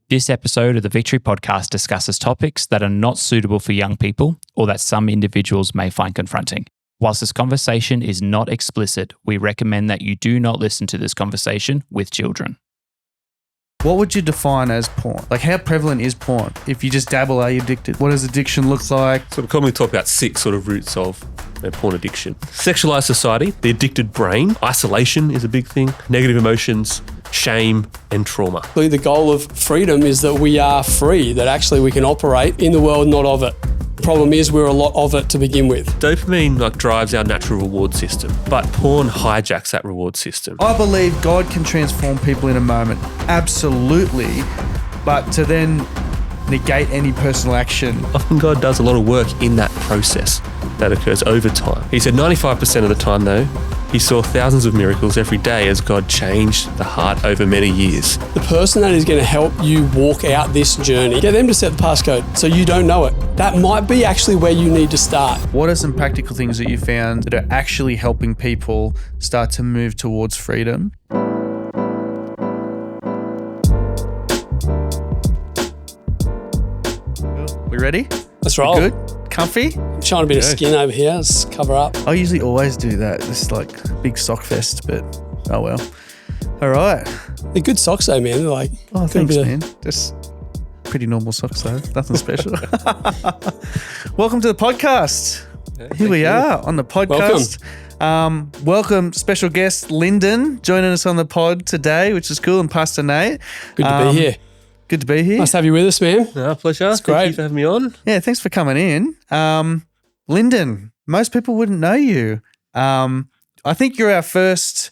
This episode of the Victory Podcast discusses topics that are not suitable for young people or that some individuals may find confronting. Whilst this conversation is not explicit, we recommend that you do not listen to this conversation with children. What would you define as porn? Like, how prevalent is porn? If you just dabble, are you addicted? What does addiction look like? So we commonly talk about 6 sort of roots of porn addiction. Sexualized society, the addicted brain, isolation is a big thing, negative emotions, shame and trauma. The goal of freedom is that we are free, that actually we can operate in the world, not of it. The problem is we're a lot of it to begin with. Dopamine drives our natural reward system, but porn hijacks that reward system. I believe God can transform people in a moment. Absolutely. But to then negate any personal action. Often God does a lot of work in that process that occurs over time. He said 95% of the time though, he saw thousands of miracles every day as God changed the heart over many years. The person that is going to help you walk out this journey, get them to set the passcode so you don't know it. That might be actually where you need to start. What are some practical things that you found that are actually helping people start to move towards freedom? We ready? Let's roll. Good? Comfy? Showing a bit of skin over here. Let's cover up. I usually always do that. It's like big sock fest, but oh well. All right. They're good socks though, man. They're like, oh, thanks, man. Just pretty normal socks though. Nothing special. Welcome to the podcast. Here we are on the podcast. Welcome, special guest Linden joining us on the pod today, which is cool, and Pastor Nate. Good to be here. Good to be here. Nice to have you with us, man. Pleasure. It's great. Thank you for having me on. Yeah, thanks for coming in. Linden, most people wouldn't know you. I think you're our first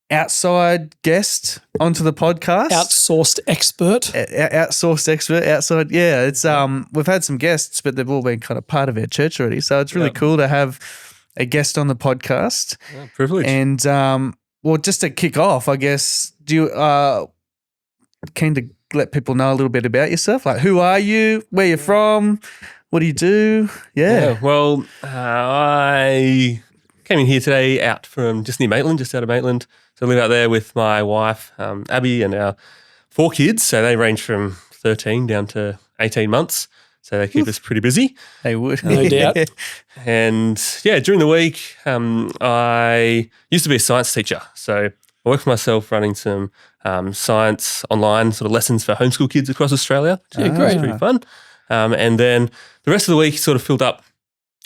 outside guest onto the podcast. Outsourced expert. Outsourced expert, outside. Yeah, it's we've had some guests, but they've all been kind of part of our church already. So it's really cool to have a guest on the podcast. Yeah, privilege. And well, just to kick off, I guess, do you keen to let people know a little bit about yourself? Like, who are you? Where you're from? What do you do? Yeah. Well, I came in here today out from just near Maitland, just out of Maitland. So I live out there with my wife, Abby, and our 4 kids. So they range from 13 down to 18 months. So they keep us pretty busy. They would. No doubt. And yeah, during the week, I used to be a science teacher. So I work for myself running some science online sort of lessons for homeschool kids across Australia. Yeah, great. It's pretty fun. And then the rest of the week sort of filled up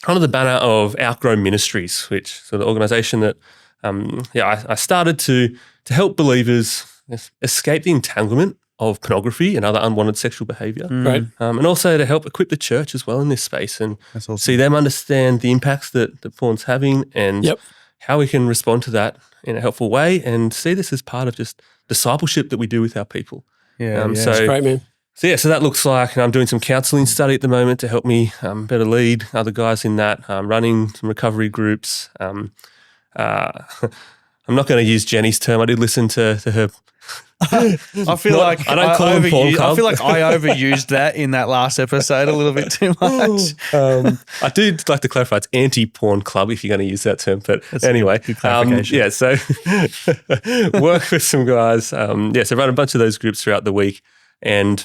under the banner of Outgrow Ministries, which is the organisation that I started to help believers escape the entanglement of pornography and other unwanted sexual behaviour. Great. And also to help equip the church as well in this space and That's awesome. see them understand the impacts that porn's having and how we can respond to that in a helpful way and see this as part of just discipleship that we do with our people. Yeah, So, That's great, man. so that looks like, and I'm doing some counselling study at the moment to help me better lead other guys in that, running some recovery groups. I'm not going to use Jenny's term. I did listen to her. I feel like I don't call them porn club. I feel like I overused that in that last episode a little bit too much. I do like to clarify it's anti-porn club if you're going to use that term. But That's anyway, good clarification. so work with some guys. So run a bunch of those groups throughout the week and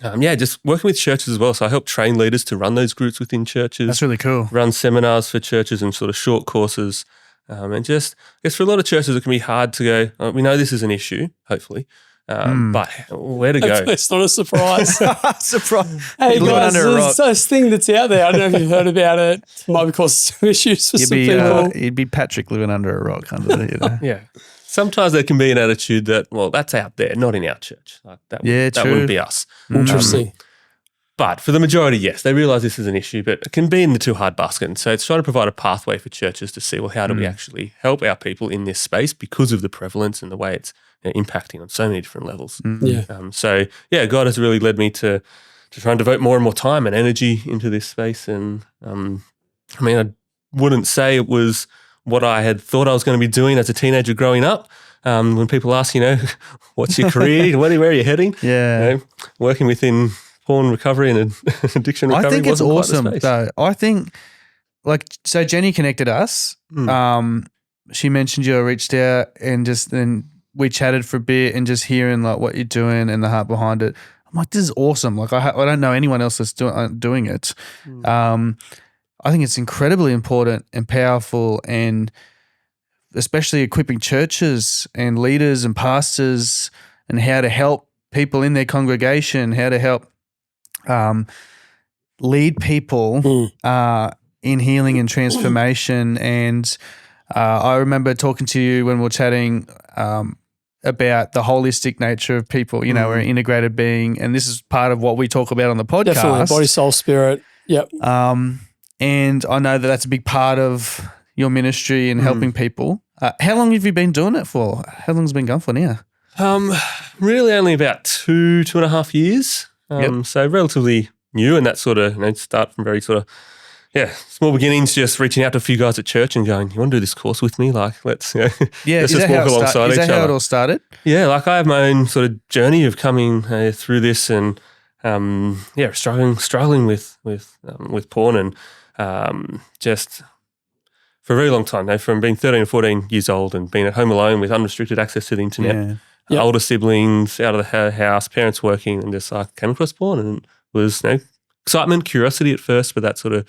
just working with churches as well. So I help train leaders to run those groups within churches. That's really cool. Run seminars for churches and sort of short courses. And just, I guess for a lot of churches, it can be hard to go, we know this is an issue, hopefully, but where to go? It's not a surprise. Surprise. Hey Living guys, under a rock. there's this thing that's out there. I don't know if you've heard about it. It might be causing some issues for some people. You'd be Patrick living under a rock. Under Yeah. Sometimes there can be an attitude that, well, that's out there, not in our church. Like that wouldn't be us. Interesting. But for the majority, yes, they realise this is an issue, but it can be in the too hard basket. And so it's trying to provide a pathway for churches to see, well, how do we actually help our people in this space because of the prevalence and the way it's impacting on so many different levels. God has really led me to try and devote more and more time and energy into this space. And I wouldn't say it was what I had thought I was going to be doing as a teenager growing up. When people ask, what's your career? Where are you heading? Yeah. Working within porn recovery and addiction recovery. I think it's wasn't quite the awesome space. though. I think so Jenny connected us. She mentioned you, I reached out and then we chatted for a bit and just hearing like what you're doing and the heart behind it. I'm like, this is awesome. Like I don't know anyone else that's doing it. I think it's incredibly important and powerful, and especially equipping churches and leaders and pastors and how to help people in their congregation, how to help lead people in healing and transformation. And I remember talking to you when we were chatting about the holistic nature of people. You know, we're an integrated being, and this is part of what we talk about on the podcast. Definitely, body, soul, spirit. Yep. And I know that that's a big part of your ministry and helping people. How long have you been doing it for? How long has it been going for now? Really only about 2.5 years. So relatively new, and that sort of, start from very sort of, small beginnings, just reaching out to a few guys at church and going, you want to do this course with me? Like, let's just walk alongside each other. Is that how it all started? Yeah, like I have my own sort of journey of coming through this and, struggling with porn and just for a very long time, from being 13 or 14 years old and being at home alone with unrestricted access to the internet, older siblings out of the house, parents working, and just came across porn, and it was excitement, curiosity at first, but that sort of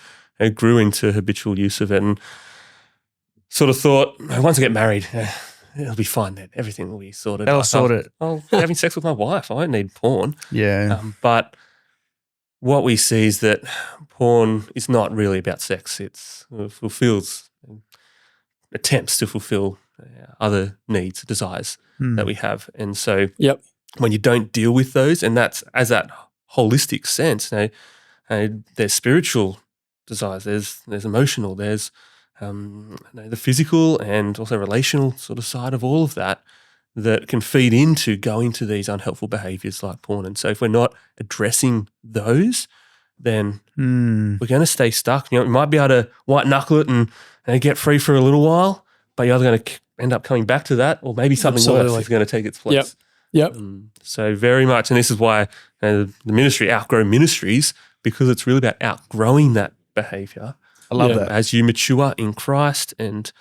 grew into habitual use of it, and sort of thought, once I get married, it'll be fine then. Everything will be sorted. That'll sort it. I'll having sex with my wife. I won't need porn. Yeah. But what we see is that porn is not really about sex. It attempts to fulfill other needs, desires that we have. And so when you don't deal with those, and that's as that holistic sense, there's spiritual desires, there's emotional, there's the physical and also relational sort of side of all of that can feed into going to these unhelpful behaviors like porn. And so if we're not addressing those, then we're going to stay stuck. You might be able to white knuckle it and get free for a little while, but you're either going to end up coming back to that, or maybe something worse is going to take its place. Yep. So very much, and this is why the ministry, Outgrow Ministries, because it's really about outgrowing that behavior. I love that. As you mature in Christ and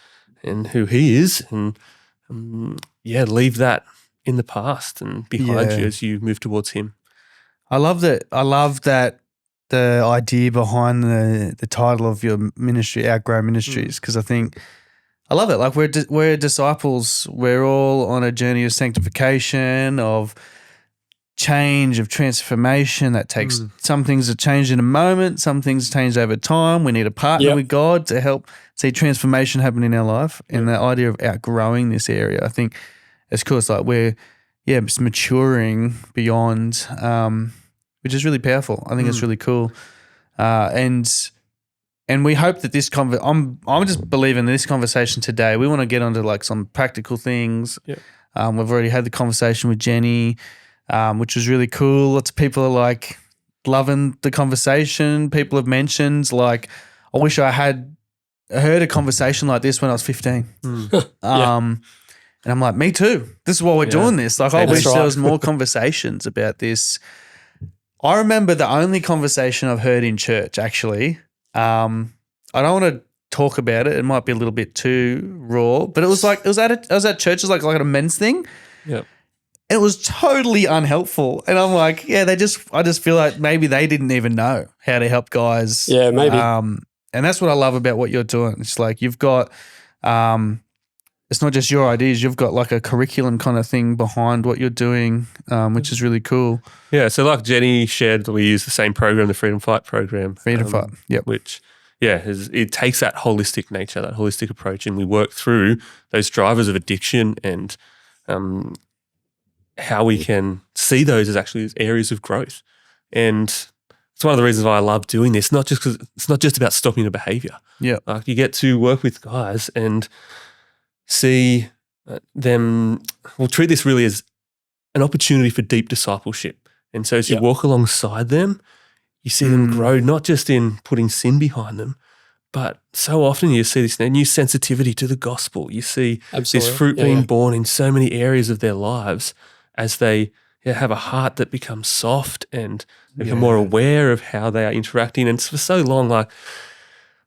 who He is, and leave that in the past and behind you as you move towards Him. I love that. I love that the idea behind the title of your ministry, Outgrow Ministries, because I think I love it. Like we're disciples. We're all on a journey of sanctification, of change, of transformation. That takes some things are changed in a moment, some things change over time. We need a partner with God to help see transformation happen in our life. And the idea of outgrowing this area, I think it's cool. It's like we're it's maturing beyond, which is really powerful. I think it's really cool. And we hope that this I'm just believing this conversation today. We want to get onto like some practical things. Yeah. We've already had the conversation with Jenny, which was really cool. Lots of people are like loving the conversation. People have mentioned like, I wish I had heard a conversation like this when I was 15. And I'm like, me too. This is why we're doing this. Like, I wish there was more conversations about this. I remember the only conversation I've heard in church, actually. I don't want to talk about it. It might be a little bit too raw, but it was at church. It was like a men's thing. Yep. And it was totally unhelpful. And I'm like, I just feel like maybe they didn't even know how to help guys. Yeah, maybe. And that's what I love about what you're doing. It's like you've got, it's not just your ideas. You've got like a curriculum kind of thing behind what you're doing, which is really cool. Yeah. So like Jenny shared, we use the same program, the Freedom Fight program. Freedom Fight. Yep. Which, it takes that holistic nature, that holistic approach, and we work through those drivers of addiction and how we can see those as actually areas of growth. And it's one of the reasons why I love doing this, not just because it's not just about stopping a behavior. Yeah. Like you get to work with guys and see them, we'll treat this really as an opportunity for deep discipleship. And so as you walk alongside them, you see them grow, not just in putting sin behind them, but so often you see this new sensitivity to the gospel. You see this fruit being born in so many areas of their lives as they have a heart that becomes soft and they become more aware of how they are interacting. And for so long, like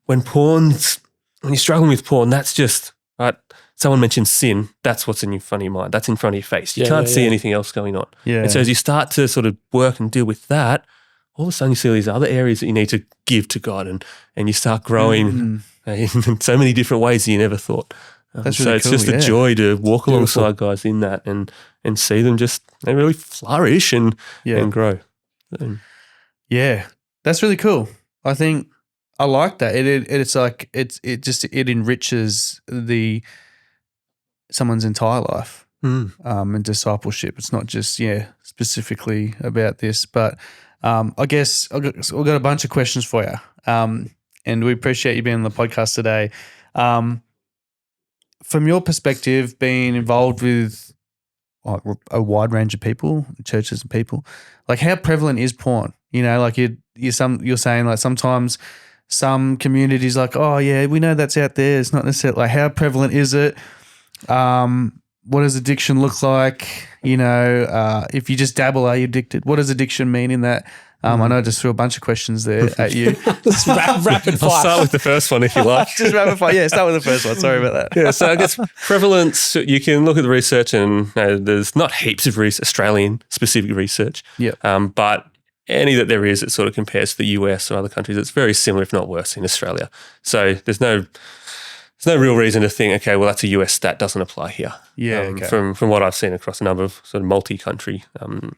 when you're struggling with porn, that's just, right, someone mentions sin, that's what's in front of your mind. That's in front of your face. You can't see anything else going on. Yeah. And so as you start to sort of work and deal with that, all of a sudden you see all these other areas that you need to give to God, and you start growing in so many different ways that you never thought. That's so really it's cool, just a joy to walk alongside guys in that and see them just they really flourish and grow. Yeah, that's really cool. I think I like that. It's like it enriches someone's entire life and discipleship. It's not just specifically about this, but I guess we've got a bunch of questions for you, and we appreciate you being on the podcast today. From your perspective, being involved with a wide range of people, churches and people, like how prevalent is porn? Like you're saying like sometimes some communities like, oh yeah, we know that's out there. It's not necessarily like how prevalent is it? What does addiction look like? If you just dabble, are you addicted? What does addiction mean in that? I know I just threw a bunch of questions there at you. Just rapid fire. I'll start with the first one if you like. Just rapid fire. Yeah, start with the first one. Sorry about that. Yeah, so I guess prevalence, you can look at the research and there's not heaps of Australian-specific research. Yeah. But any that there is, it sort of compares to the US or other countries. It's very similar, if not worse, in Australia. So there's no real reason to think, okay, well, that's a US stat, doesn't apply here. Yeah, okay. From what I've seen across a number of sort of multi-country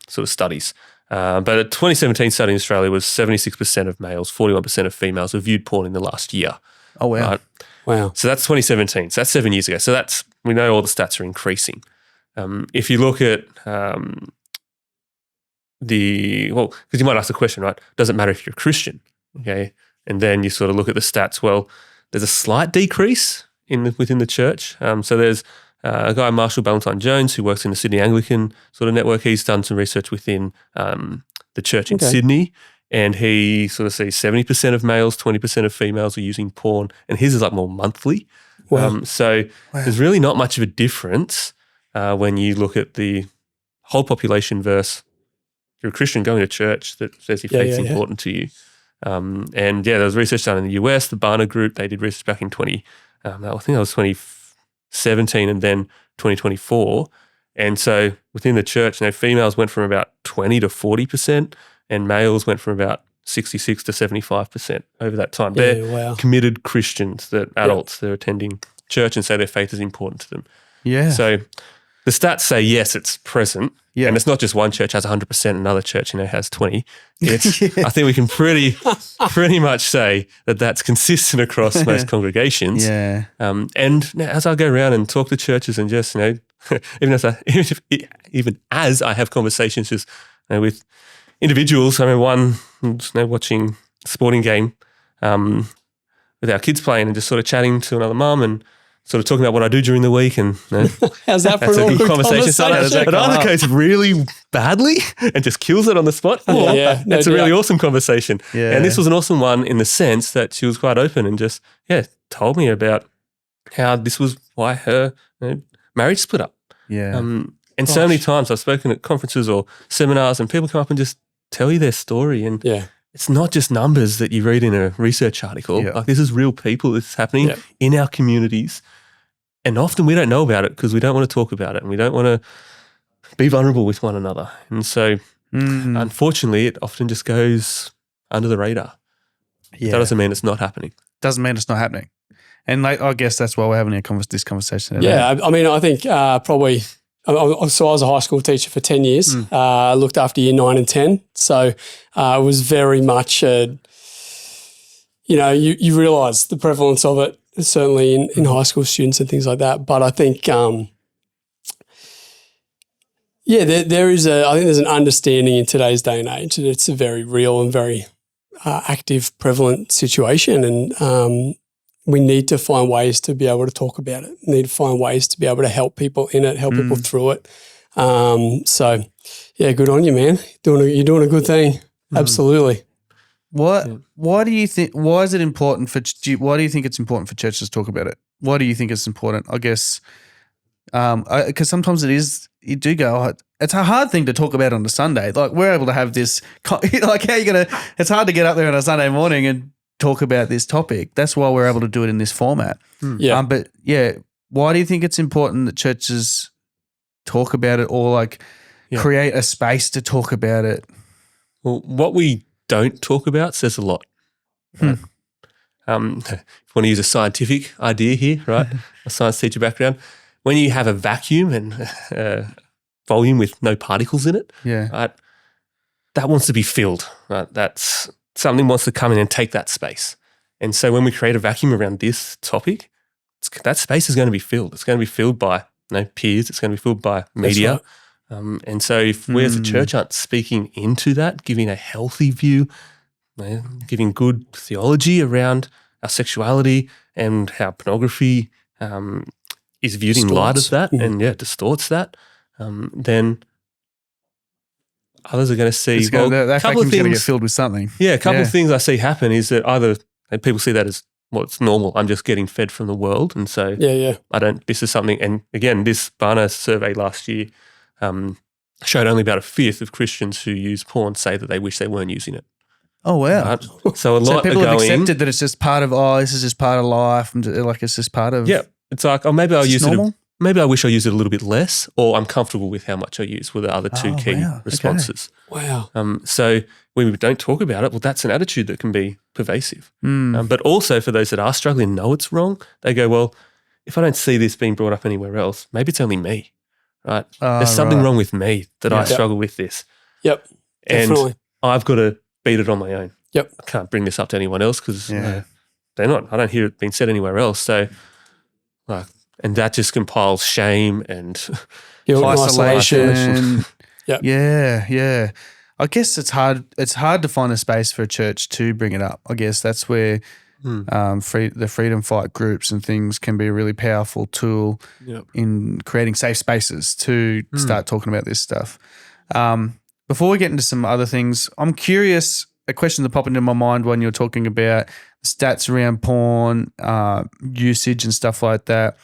sort of studies. But a 2017 study in Australia was 76% of males, 41% of females have viewed porn in the last year. Oh, wow. Right? Wow. So that's 2017. So that's 7 years ago. So we know all the stats are increasing. If you look at because you might ask the question, right? Does it matter if you're a Christian? Okay. And then you sort of look at the stats. Well, there's a slight decrease within the church. So there's a guy, Marshall Ballantyne Jones, who works in the Sydney Anglican sort of network. He's done some research within the church in Sydney, and he sort of sees 70% of males, 20% of females are using porn, and his is like more monthly. Wow. So there's really not much of a difference when you look at the whole population versus you're a Christian going to church that says your faith's important to you. There was research done in the US, the Barna Group, they did research back in I think that was 2017 and then 2024. And so within the church, females went from about 20 to 40% and males went from about 66 to 75% over that time. They're committed Christians, adults, they're attending church and say their faith is important to them. Yeah. So the stats say, yes, it's present. Yeah. And it's not just one church has 100%, another church, has 20. It's, I think we can pretty much say that that's consistent across most congregations. Yeah. And as I go around and talk to churches and just, even as I have conversations just with individuals, I remember one watching a sporting game with our kids playing and just sort of chatting to another mum and sort of talking about what I do during the week, and how's that for that's an a good conversation. But either goes really badly and just kills it on the spot. It's a really awesome conversation. Yeah. And this was an awesome one in the sense that she was quite open and just told me about how this was why her marriage split up. Yeah. And so many times I've spoken at conferences or seminars, and people come up and just tell you their story, and it's not just numbers that you read in a research article. Yeah. Like, this is real people. This is happening in our communities. And often we don't know about it because we don't want to talk about it and we don't want to be vulnerable with one another. And so, unfortunately, it often just goes under the radar. Yeah. That doesn't mean it's not happening. Doesn't mean it's not happening. And I guess that's why we're having this conversation today. Yeah, I mean, I think probably – so I was a high school teacher for 10 years. I looked after year 9 and 10. So it was very much, you realise the prevalence of it, certainly in high school students and things like that. But I think, there's an understanding in today's day and age that it's a very real and very active, prevalent situation. And we need to find ways to be able to talk about it. We need to find ways to be able to help people in it, help people through it. Good on you, man. You're doing a good thing. Absolutely. Why do you think? Why is it important why do you think it's important for churches to talk about it? Why do you think it's important? I guess because sometimes you do go, it's a hard thing to talk about on a Sunday. Like, we're able to have this, like, how you gonna? It's hard to get up there on a Sunday morning and talk about this topic. That's why we're able to do it in this format. why do you think it's important that churches talk about it or like create a space to talk about it? Well, what we don't talk about says a lot. Right? If you want to use a scientific idea here, right? A science teacher background. When you have a vacuum and volume with no particles in it, right, that wants to be filled. Right? That's something wants to come in and take that space. And so when we create a vacuum around this topic, that space is going to be filled. It's going to be filled by peers. It's going to be filled by media. Right. And so if we as a church aren't speaking into that, giving a healthy view, giving good theology around our sexuality and how pornography is viewed in light of that and distorts that, then others are going to see that vacuum's going to get filled with something. Yeah, a couple of things I see happen is that either people see that as it's normal. I'm just getting fed from the world, and so I don't. This is something. And again, this Barna survey last year showed only about a fifth of Christians who use porn say that they wish they weren't using it. Oh wow! Right? So a lot people are have going, accepted that it's just part of. This is just part of life. Like it's just part of. Yeah, it's like maybe I'll use normal? it. Maybe I wish I used it a little bit less, or I'm comfortable with how much I use. Were the other two key responses. Okay. Wow. So when we don't talk about it, well, that's an attitude that can be pervasive. But also for those that are struggling and know it's wrong, they go, well, if I don't see this being brought up anywhere else, maybe it's only me, right? There's something wrong with me that I struggle with this. Yep, definitely. And I've got to beat it on my own. Yep. I can't bring this up to anyone else because they're not. I don't hear it being said anywhere else. So, and that just compiles shame and isolation. Yep. Yeah. I guess it's hard. It's hard to find a space for a church to bring it up. I guess that's where the freedom fight groups and things can be a really powerful tool in creating safe spaces to start talking about this stuff. Before we get into some other things, I'm curious. A question that popped into my mind when you're talking about stats around porn usage and stuff like that.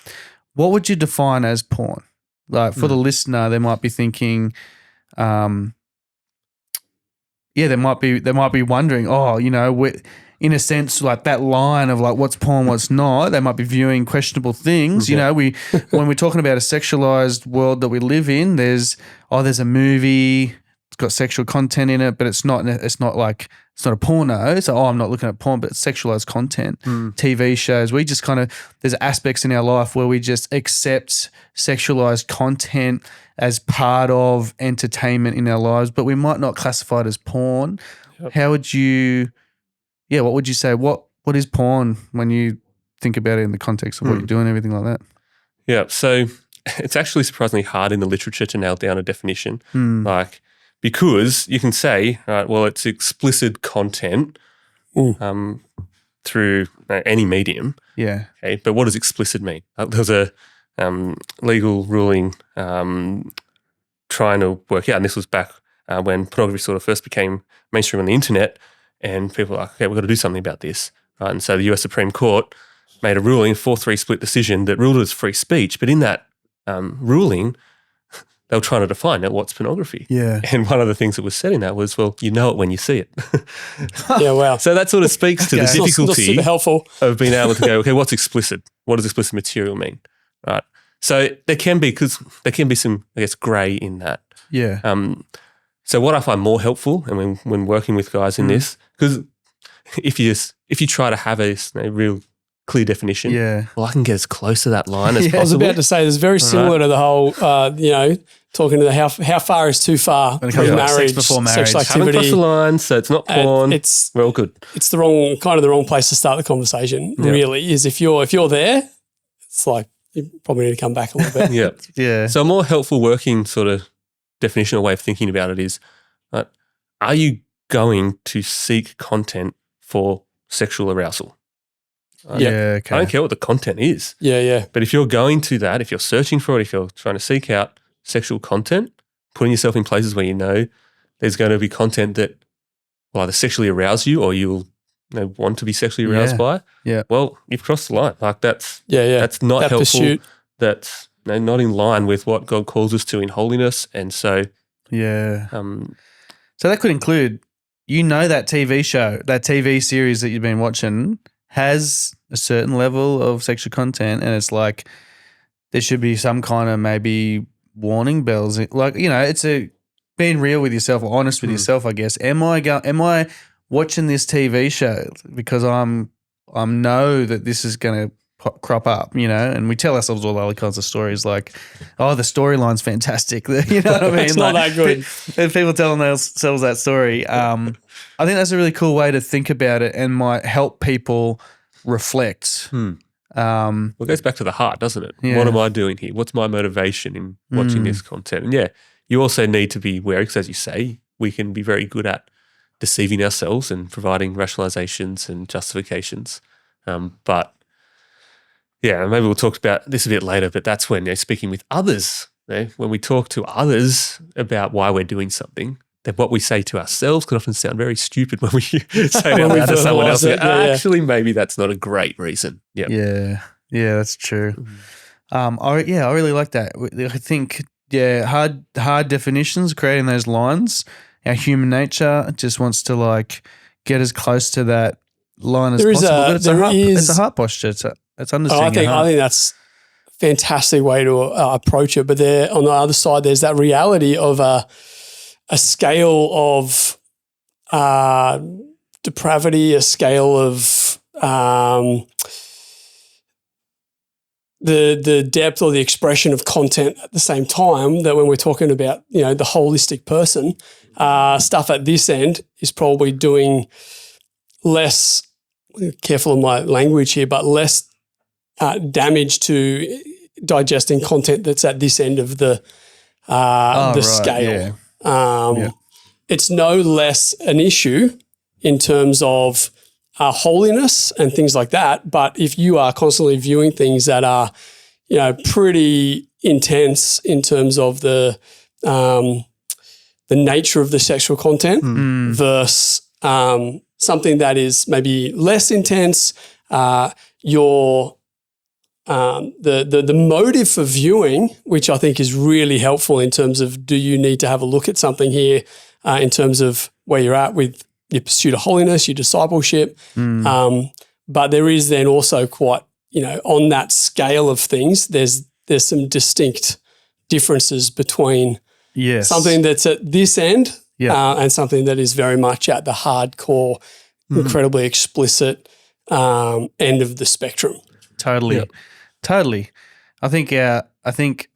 What would you define as porn? Like for the listener, they might be thinking, they might be wondering, in a sense, like that line of like what's porn, what's not. They might be viewing questionable things. Yeah. When we're talking about a sexualized world that we live in, there's a movie. It's got sexual content in it, but it's not a porno. So, I'm not looking at porn, but it's sexualized content. TV shows, we just there's aspects in our life where we just accept sexualized content as part of entertainment in our lives, but we might not classify it as porn. Yep. How would you, what would you say? What is porn when you think about it in the context of what you're doing, everything like that? Yeah. So it's actually surprisingly hard in the literature to nail down a definition. Because you can say, right, well, it's explicit content through any medium. Yeah. Okay. But what does explicit mean? There was a legal ruling trying to work out, and this was back when pornography sort of first became mainstream on the internet, and people were like, okay, we've got to do something about this. Right? And so the US Supreme Court made a ruling, 4-3 split decision that ruled it as free speech. But in that ruling, they were trying to define what's pornography. Yeah. And one of the things that was said in that was, well, you know it when you see it. Yeah, wow. So that sort of speaks to the difficulty not super helpful. of being able to go, okay, what's explicit? What does explicit material mean? Right. So there can be some, I guess, grey in that. Yeah. So what I find more helpful, and when working with guys in this, because if you try to have a real clear definition, well, I can get as close to that line as possible. I was about to say, it's very similar to the whole, talking to the how far is too far when it comes to marriage, sex before marriage. sexual activity. Haven't crossed the line, so it's not porn. We're all good. It's the wrong place to start the conversation. Yeah. Really, is if you're there, it's like you probably need to come back a little bit. Yeah. So a more helpful working sort of definitional way of thinking about it is, are you going to seek content for sexual arousal? Okay. I don't care what the content is. Yeah. But if you're going to that, if you're searching for it, if you're trying to seek out sexual content, putting yourself in places where you know there's going to be content that will either sexually arouse you or you'll want to be sexually aroused by, well, you've crossed the line. Like that's not that helpful. Pursuit. That's not in line with what God calls us to in holiness. And so so that could include, that TV show, that TV series that you've been watching has a certain level of sexual content, and it's like there should be some kind of maybe warning bells. Like, it's being real with yourself or honest with yourself, I guess. Am I watching this TV show because I know that this is going to crop up, and we tell ourselves all other kinds of stories like, oh, the storyline's fantastic. You know what I mean? It's not that good. If people telling themselves that story, I think that's a really cool way to think about it and might help people reflect. Well, it goes back to the heart, doesn't it? Yeah. What am I doing here? What's my motivation in watching this content? And yeah, you also need to be wary because, as you say, we can be very good at deceiving ourselves and providing rationalizations and justifications. But yeah, maybe we'll talk about this a bit later, but that's when speaking with others, when we talk to others about why we're doing something, then what we say to ourselves can often sound very stupid when we say it out loud to someone else. Actually, maybe that's not a great reason. Yeah, that's true. I really like that. I think, hard definitions, creating those lines. Our human nature just wants to like get as close to that line as possible. But it's a heart posture. It's understanding. I think that's a fantastic way to approach it. But there, on the other side, there's that reality of a scale of depravity, a scale of the depth or the expression of content at the same time, that when we're talking about, the holistic person, stuff at this end is probably doing less, careful of my language here, but less damage to digesting content that's at this end of the scale. Yeah. It's no less an issue in terms of holiness and things like that. But if you are constantly viewing things that are, pretty intense in terms of the nature of the sexual content versus something that is maybe less intense, the motive for viewing, which I think is really helpful in terms of, do you need to have a look at something here in terms of where you're at with your pursuit of holiness, your discipleship. But there is then also quite, on that scale of things, there's some distinct differences between something that's at this end and something that is very much at the hardcore, incredibly explicit end of the spectrum. Totally. I think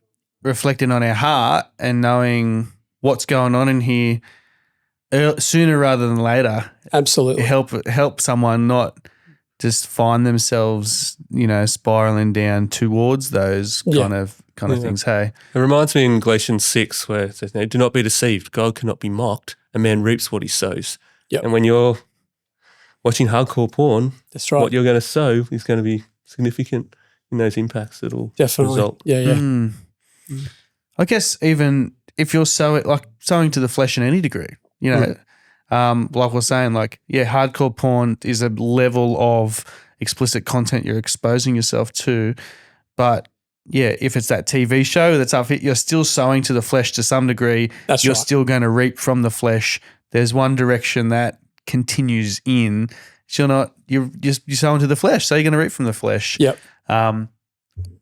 reflecting on our heart and knowing what's going on in here sooner rather than later, absolutely help someone not just find themselves, spiraling down towards those kind of things. Hey, it reminds me in Galatians 6 where it says, "Do not be deceived. God cannot be mocked. A man reaps what he sows." Yep. And when you're watching hardcore porn, that's right. What you're going to sow is going to be significant in those impacts that'll result. Yeah. I guess even if you're sowing to the flesh in any degree, like we're saying, hardcore porn is a level of explicit content you're exposing yourself to. But if it's that TV show that's up, you're still sowing to the flesh to some degree. You're still going to reap from the flesh. There's one direction that continues in. You're sowing to the flesh, so you're going to reap from the flesh. Yep. I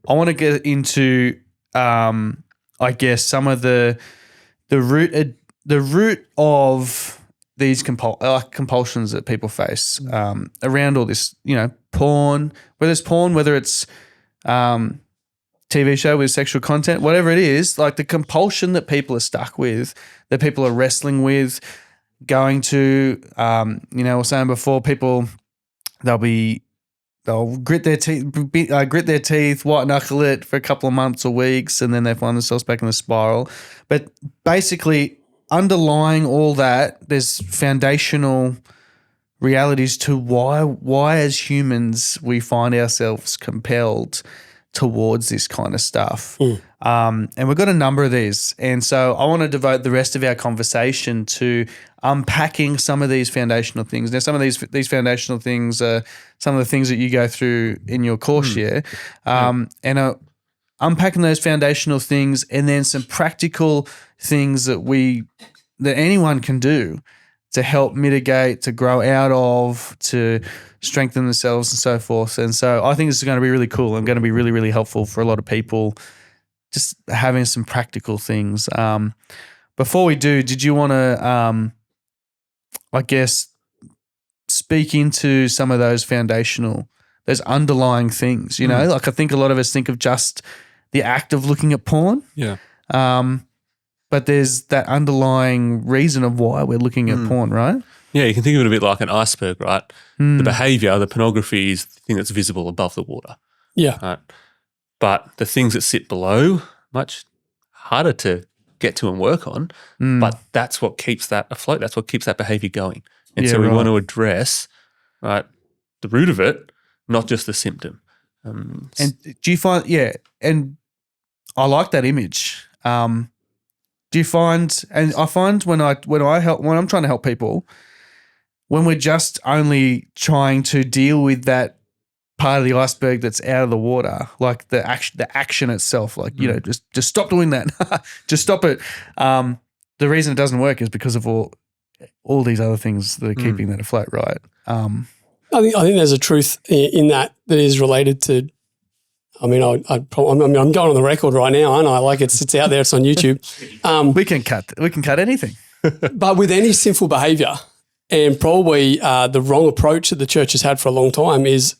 want to get into, I guess, some of the root of these compulsions that people face around all this, porn, whether it's TV show with sexual content, whatever it is, like the compulsion that people are stuck with, that people are wrestling with, going to, I was saying before, people, they'll grit their teeth, white knuckle it for a couple of months or weeks, and then they find themselves back in the spiral. But basically, underlying all that, there's foundational realities to why as humans we find ourselves compelled towards this kind of stuff. And we've got a number of these. And so I want to devote the rest of our conversation to unpacking some of these foundational things. Now, some of these foundational things are some of the things that you go through in your course year. And unpacking those foundational things, and then some practical things that anyone can do to help mitigate, to grow out of, to strengthen themselves and so forth. And so I think this is going to be really cool and going to be really, really helpful for a lot of people, just having some practical things. Before we do, did you want to, I guess, speak into some of those those underlying things, Like I think a lot of us think of just the act of looking at porn. Yeah. But there's that underlying reason of why we're looking at porn, right? Yeah, you can think of it a bit like an iceberg, right? The behavior, the pornography is the thing that's visible above the water. Yeah. Right? But the things that sit below, much harder to get to and work on, but that's what keeps that afloat. That's what keeps that behavior going. And so we want to address, right, the root of it, not just the symptom. And do you find, and I like that image. Do you find, and I find when I'm trying to help people, when we're just only trying to deal with that part of the iceberg that's out of the water, like the action itself, like, just stop doing that. Just stop it. The reason it doesn't work is because of all these other things that are keeping that afloat, right? I think there's a truth in that is related to, I'm going on the record right now, aren't I? Like it's out there, it's on YouTube. We can cut anything. But with any sinful behaviour, and probably the wrong approach that the church has had for a long time is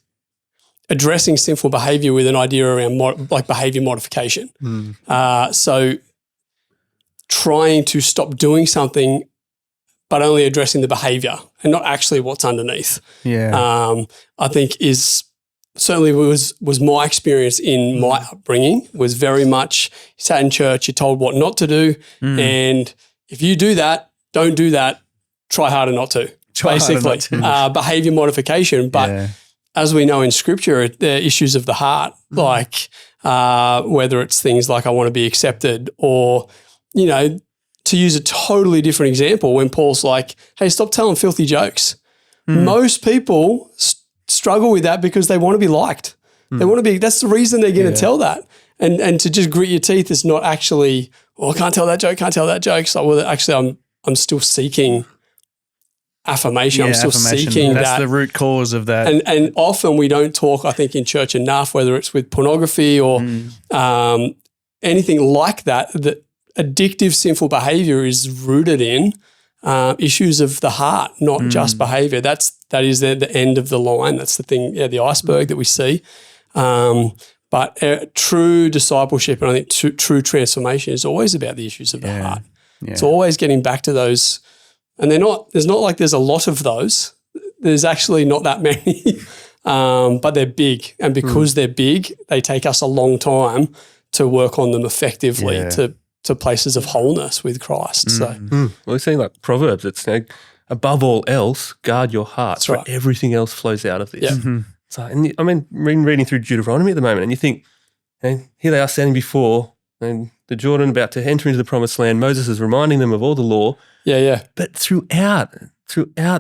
addressing sinful behaviour with an idea around behaviour modification. So trying to stop doing something but only addressing the behaviour and not actually what's underneath. Yeah. I think certainly was my experience in my upbringing, was very much you sat in church, you're told what not to do, and if you do that, don't do that, try harder not to, basically. Behaviour modification. But as we know in Scripture, the issues of the heart, like whether it's things like I want to be accepted or, to use a totally different example, when Paul's like, hey, stop telling filthy jokes. Most people struggle with that because they want to be liked. They want to be, that's the reason they're going to tell that. And to just grit your teeth is not actually, I can't tell that joke. It's like, well, actually I'm still seeking affirmation. I'm still seeking that. That's the root cause of that. And often we don't talk, I think, in church enough, whether it's with pornography or anything like that addictive, sinful behavior is rooted in issues of the heart, not just behavior. That is the end of the line. That's the thing, the iceberg that we see. But true discipleship and I think true transformation is always about the issues of the heart. Yeah. It's always getting back to those, and there's not like there's a lot of those. There's actually not that many, but they're big, and because they're big, they take us a long time to work on them effectively to places of wholeness with Christ. So, well, we're saying like Proverbs. It's above all else, guard your heart. That's right. Everything else flows out of this. Yeah. So, and I mean, reading through Deuteronomy at the moment, and you think, here they are standing before and the Jordan about to enter into the promised land. Moses is reminding them of all the law. Yeah. But throughout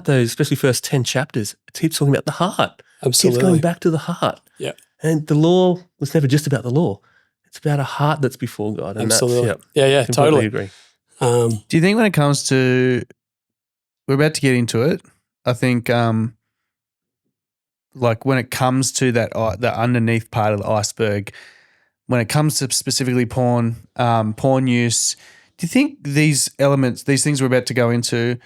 those, especially first 10 chapters, it keeps talking about the heart. Absolutely. It keeps going back to the heart. Yeah. And the law was never just about the law. It's about a heart that's before God. And absolutely. That's, Totally agree. Do you think when it comes to, we're about to get into it, I think like when it comes to that the underneath part of the iceberg, when it comes to specifically porn use, do you think these elements, these things we're about to go into,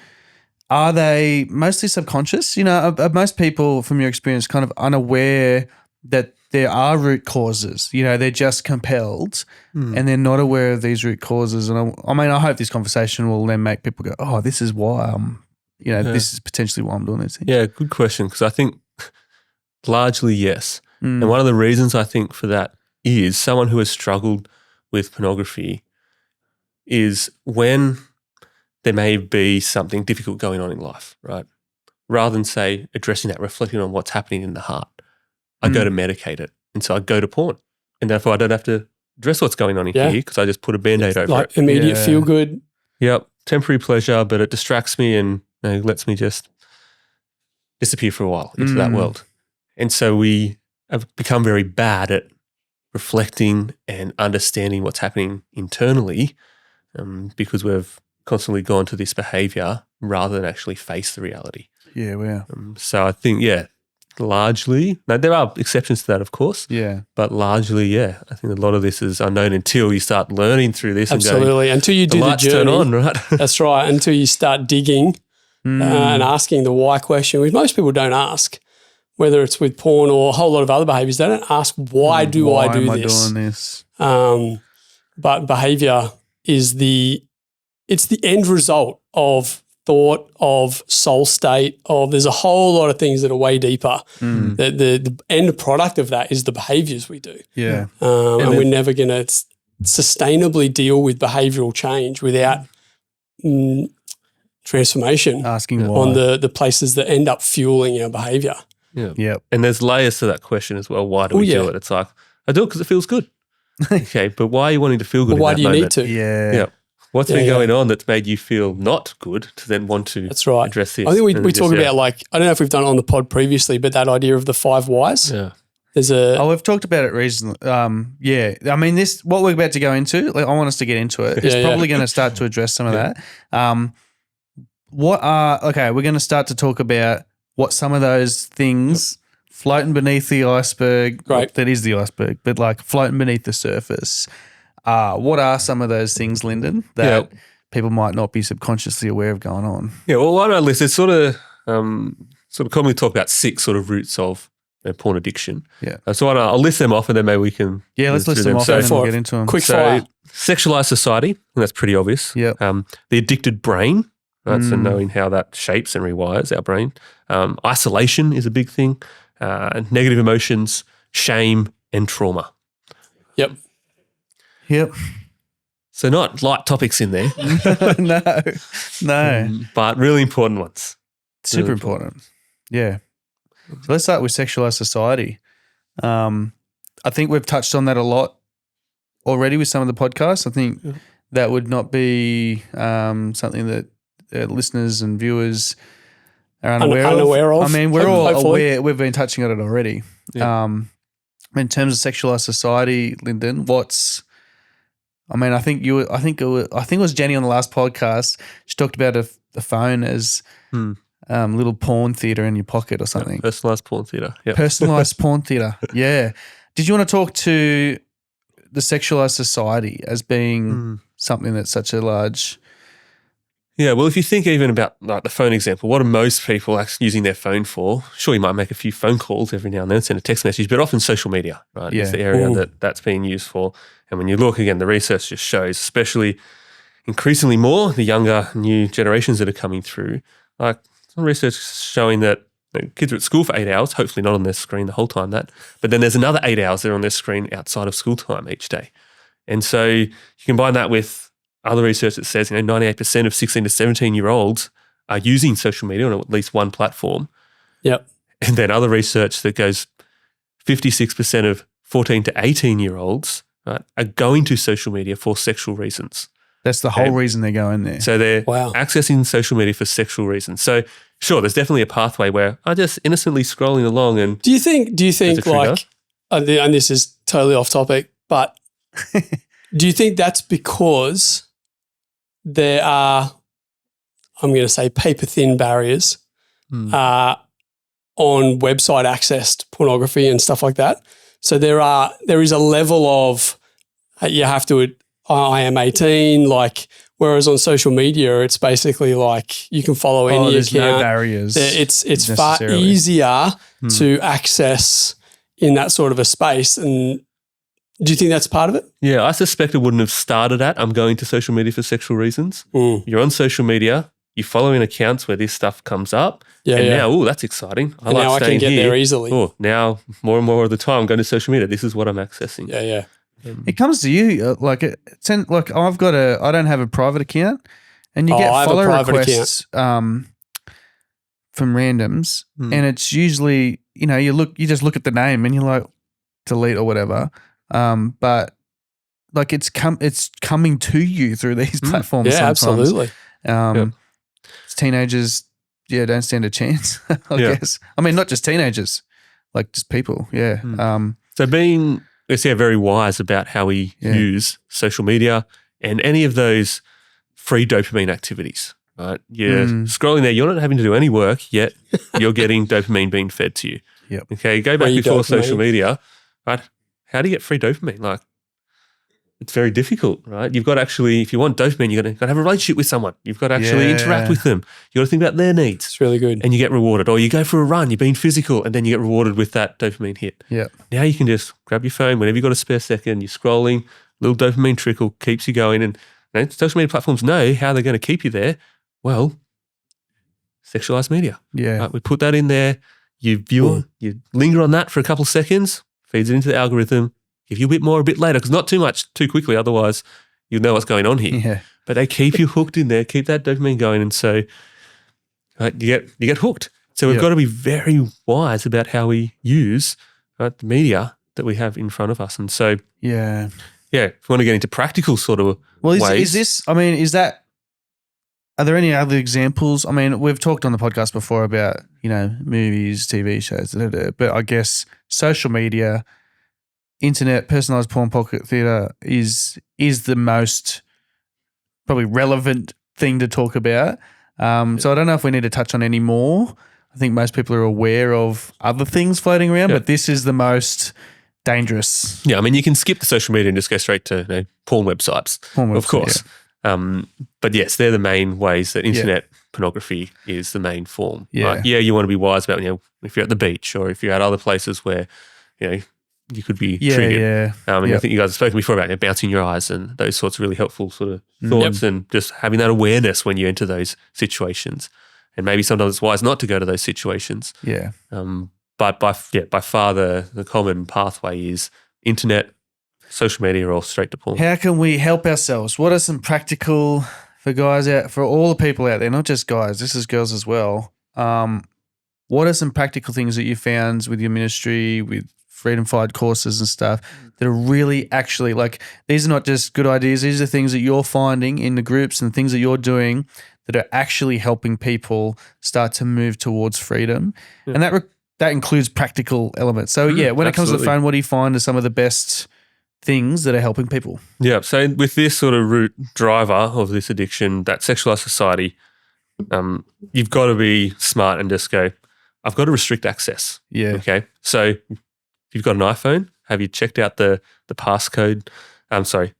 are they mostly subconscious? Are most people from your experience kind of unaware that there are root causes? They're just compelled and they're not aware of these root causes. And I hope this conversation will then make people go, oh, this is why this is potentially why I'm doing this. Yeah, good question, because I think largely yes. And one of the reasons I think for that is someone who has struggled with pornography is when there may be something difficult going on in life, right? Rather than, say, addressing that, reflecting on what's happening in the heart, I go to medicate it. And so I go to porn. And therefore I don't have to address what's going on in here because I just put a Band-Aid over like it. Immediate feel good. Yep. Temporary pleasure, but it distracts me and lets me just disappear for a while into that world. And so we have become very bad at reflecting and understanding what's happening internally because we've constantly gone to this behavior rather than actually face the reality. Yeah, wow. So I think, largely, now there are exceptions to that, of course. Yeah. But largely, I think a lot of this is unknown until you start learning through this. Absolutely. And going, until you do the lights journey. turn on, right? That's right. Until you start digging and asking the why question, which most people don't ask, whether it's with porn or a whole lot of other behaviors. They don't ask, why do I do am this? I doing this? But behavior is the end result of thought, of soul state, there's a whole lot of things that are way deeper. The end product of that is the behaviors we do. Yeah. And we're never going to sustainably deal with behavioral change without transformation Asking why. on the places that end up fueling our behavior. Yeah. Yep. And there's layers to that question as well. Why do we do it? It's like, I do it because it feels good. Okay, but why are you wanting to feel good But why in that do you moment? need to? Yeah. What's been going on that's made you feel not good to then want to That's right. address this? I think we talk about, like, I don't know if we've done it on the pod previously, but that idea of the 5 whys. Yeah. There's we've talked about it recently. Yeah. I mean, what we're about to go into, like, I want us to get into it. It's probably going to start to address some of that. We're going to start to talk about what some of those things floating beneath the iceberg. Great. That is the iceberg, but like floating beneath the surface. What are some of those things, Linden, that people might not be subconsciously aware of going on? Yeah, well, on our list, it's sort of commonly talk about 6 sort of roots of porn addiction. Yeah. So I'll list them off and then maybe we can let's list them off So, and then we'll get into them. quick fire. Sexualized society, and that's pretty obvious. Yep. The addicted brain, right? So knowing how that shapes and rewires our brain. Isolation is a big thing. Negative emotions, shame, and trauma. Yep. So not light topics in there, no. but really important ones. Super important. Yeah. So let's start with sexualized society. I think we've touched on that a lot already with some of the podcasts. I think that would not be something that listeners and viewers are unaware of. I mean, we're all aware. We've been touching on it already. Yeah. In terms of sexualized society, Linden, I think it was Jenny on the last podcast. She talked about a phone as little porn theater in your pocket or something. Personalized porn theater. Yeah. Personalized porn theater. Yeah. Did you want to talk to the sexualized society as being something that's such a large? Yeah, well, if you think even about like the phone example, what are most people actually using their phone for? Sure, you might make a few phone calls every now and then, send a text message, but often social media, right? Yeah. Is the area that's being used for. And when you look again, the research just shows, especially increasingly more, the younger new generations that are coming through, like some research showing that kids are at school for 8 hours, hopefully not on their screen the whole time but then there's another 8 hours they're on their screen outside of school time each day. And so you combine that with other research that says 98% of 16 to 17-year-olds are using social media on at least one platform. Yep. And then other research that goes 56% of 14 to 18-year-olds are going to social media for sexual reasons. That's the whole reason they're going there. So they're accessing social media for sexual reasons. So sure, there's definitely a pathway where I just innocently scrolling along and do you think like, and this is totally off topic, but do you think that's because there are, I'm going to say, paper-thin barriers on website access to pornography and stuff like that? So there is a level of you have to, I am 18, like, whereas on social media it's basically like you can follow any there's account. No barriers. It's far easier to access in that sort of a space. And do you think that's part of it? Yeah, I suspect it wouldn't have started at I'm going to social media for sexual reasons. You're on social media, you're following accounts where this stuff comes up. Now, that's exciting. I can get there easily. Now more and more of the time I'm going to social media. This is what I'm accessing. Yeah. It comes to you I don't have a private account, and you get follow requests from randoms, and it's usually you just look at the name and you're like delete or whatever. But like it's coming to you through these platforms. Yeah, sometimes. absolutely. Teenagers, don't stand a chance. I guess. I mean, not just teenagers, like just people. Yeah. So being, let's say, very wise about how we use social media and any of those free dopamine activities, right? You're scrolling there. You're not having to do any work, yet you're getting dopamine being fed to you. Yep. Okay, go back Free before dopamine. social media, right? How do you get free dopamine? Like, it's very difficult, right? You've got to actually, if you want dopamine, you've got to have a relationship with someone. You've got to actually interact with them. You've got to think about their needs. It's really good. And you get rewarded. Or you go for a run, you're being physical, and then you get rewarded with that dopamine hit. Yeah. Now you can just grab your phone whenever you've got a spare second, you're scrolling, little dopamine trickle keeps you going. And social media platforms know how they're going to keep you there. Well, sexualized media. Yeah. Right? We put that in there. You view, you linger on that for a couple of seconds, feeds it into the algorithm, give you a bit more a bit later, because not too much too quickly, otherwise you'll know what's going on here. Yeah. But they keep you hooked in there, keep that dopamine going, and so you get hooked. So we've got to be very wise about how we use the media that we have in front of us. And so if we want to get into practical sort of ways. Is this, I mean, are there any other examples? I mean, we've talked on the podcast before about, movies, TV shows, but I guess social media, internet, personalized porn, pocket theater is the most probably relevant thing to talk about. So I don't know if we need to touch on any more. I think most people are aware of other things floating around, but this is the most dangerous. Yeah, I mean, you can skip the social media and just go straight to porn websites, of course. Yeah. But yes, they're the main ways that internet pornography is the main form. Yeah. Right? Yeah, you want to be wise about, if you're at the beach or if you're at other places where, you could be triggered. Yeah. I think you guys have spoken before about bouncing your eyes and those sorts of really helpful sort of thoughts and just having that awareness when you enter those situations. And maybe sometimes it's wise not to go to those situations. Yeah. But by far the common pathway is internet, social media, or straight to porn. How can we help ourselves? What are some practical for all the people out there, not just guys, this is girls as well. What are some practical things that you found with your ministry, with Freedom Fight courses and stuff that are really actually these are not just good ideas, these are things that you're finding in the groups and things that you're doing that are actually helping people start to move towards freedom. Yeah. And that includes practical elements. So when it comes to the phone, what do you find are some of the best things that are helping people? Yeah. So with this sort of root driver of this addiction, that sexualized society, you've got to be smart and just go, I've got to restrict access. Yeah. Okay. So if you've got an iPhone, have you checked out the passcode,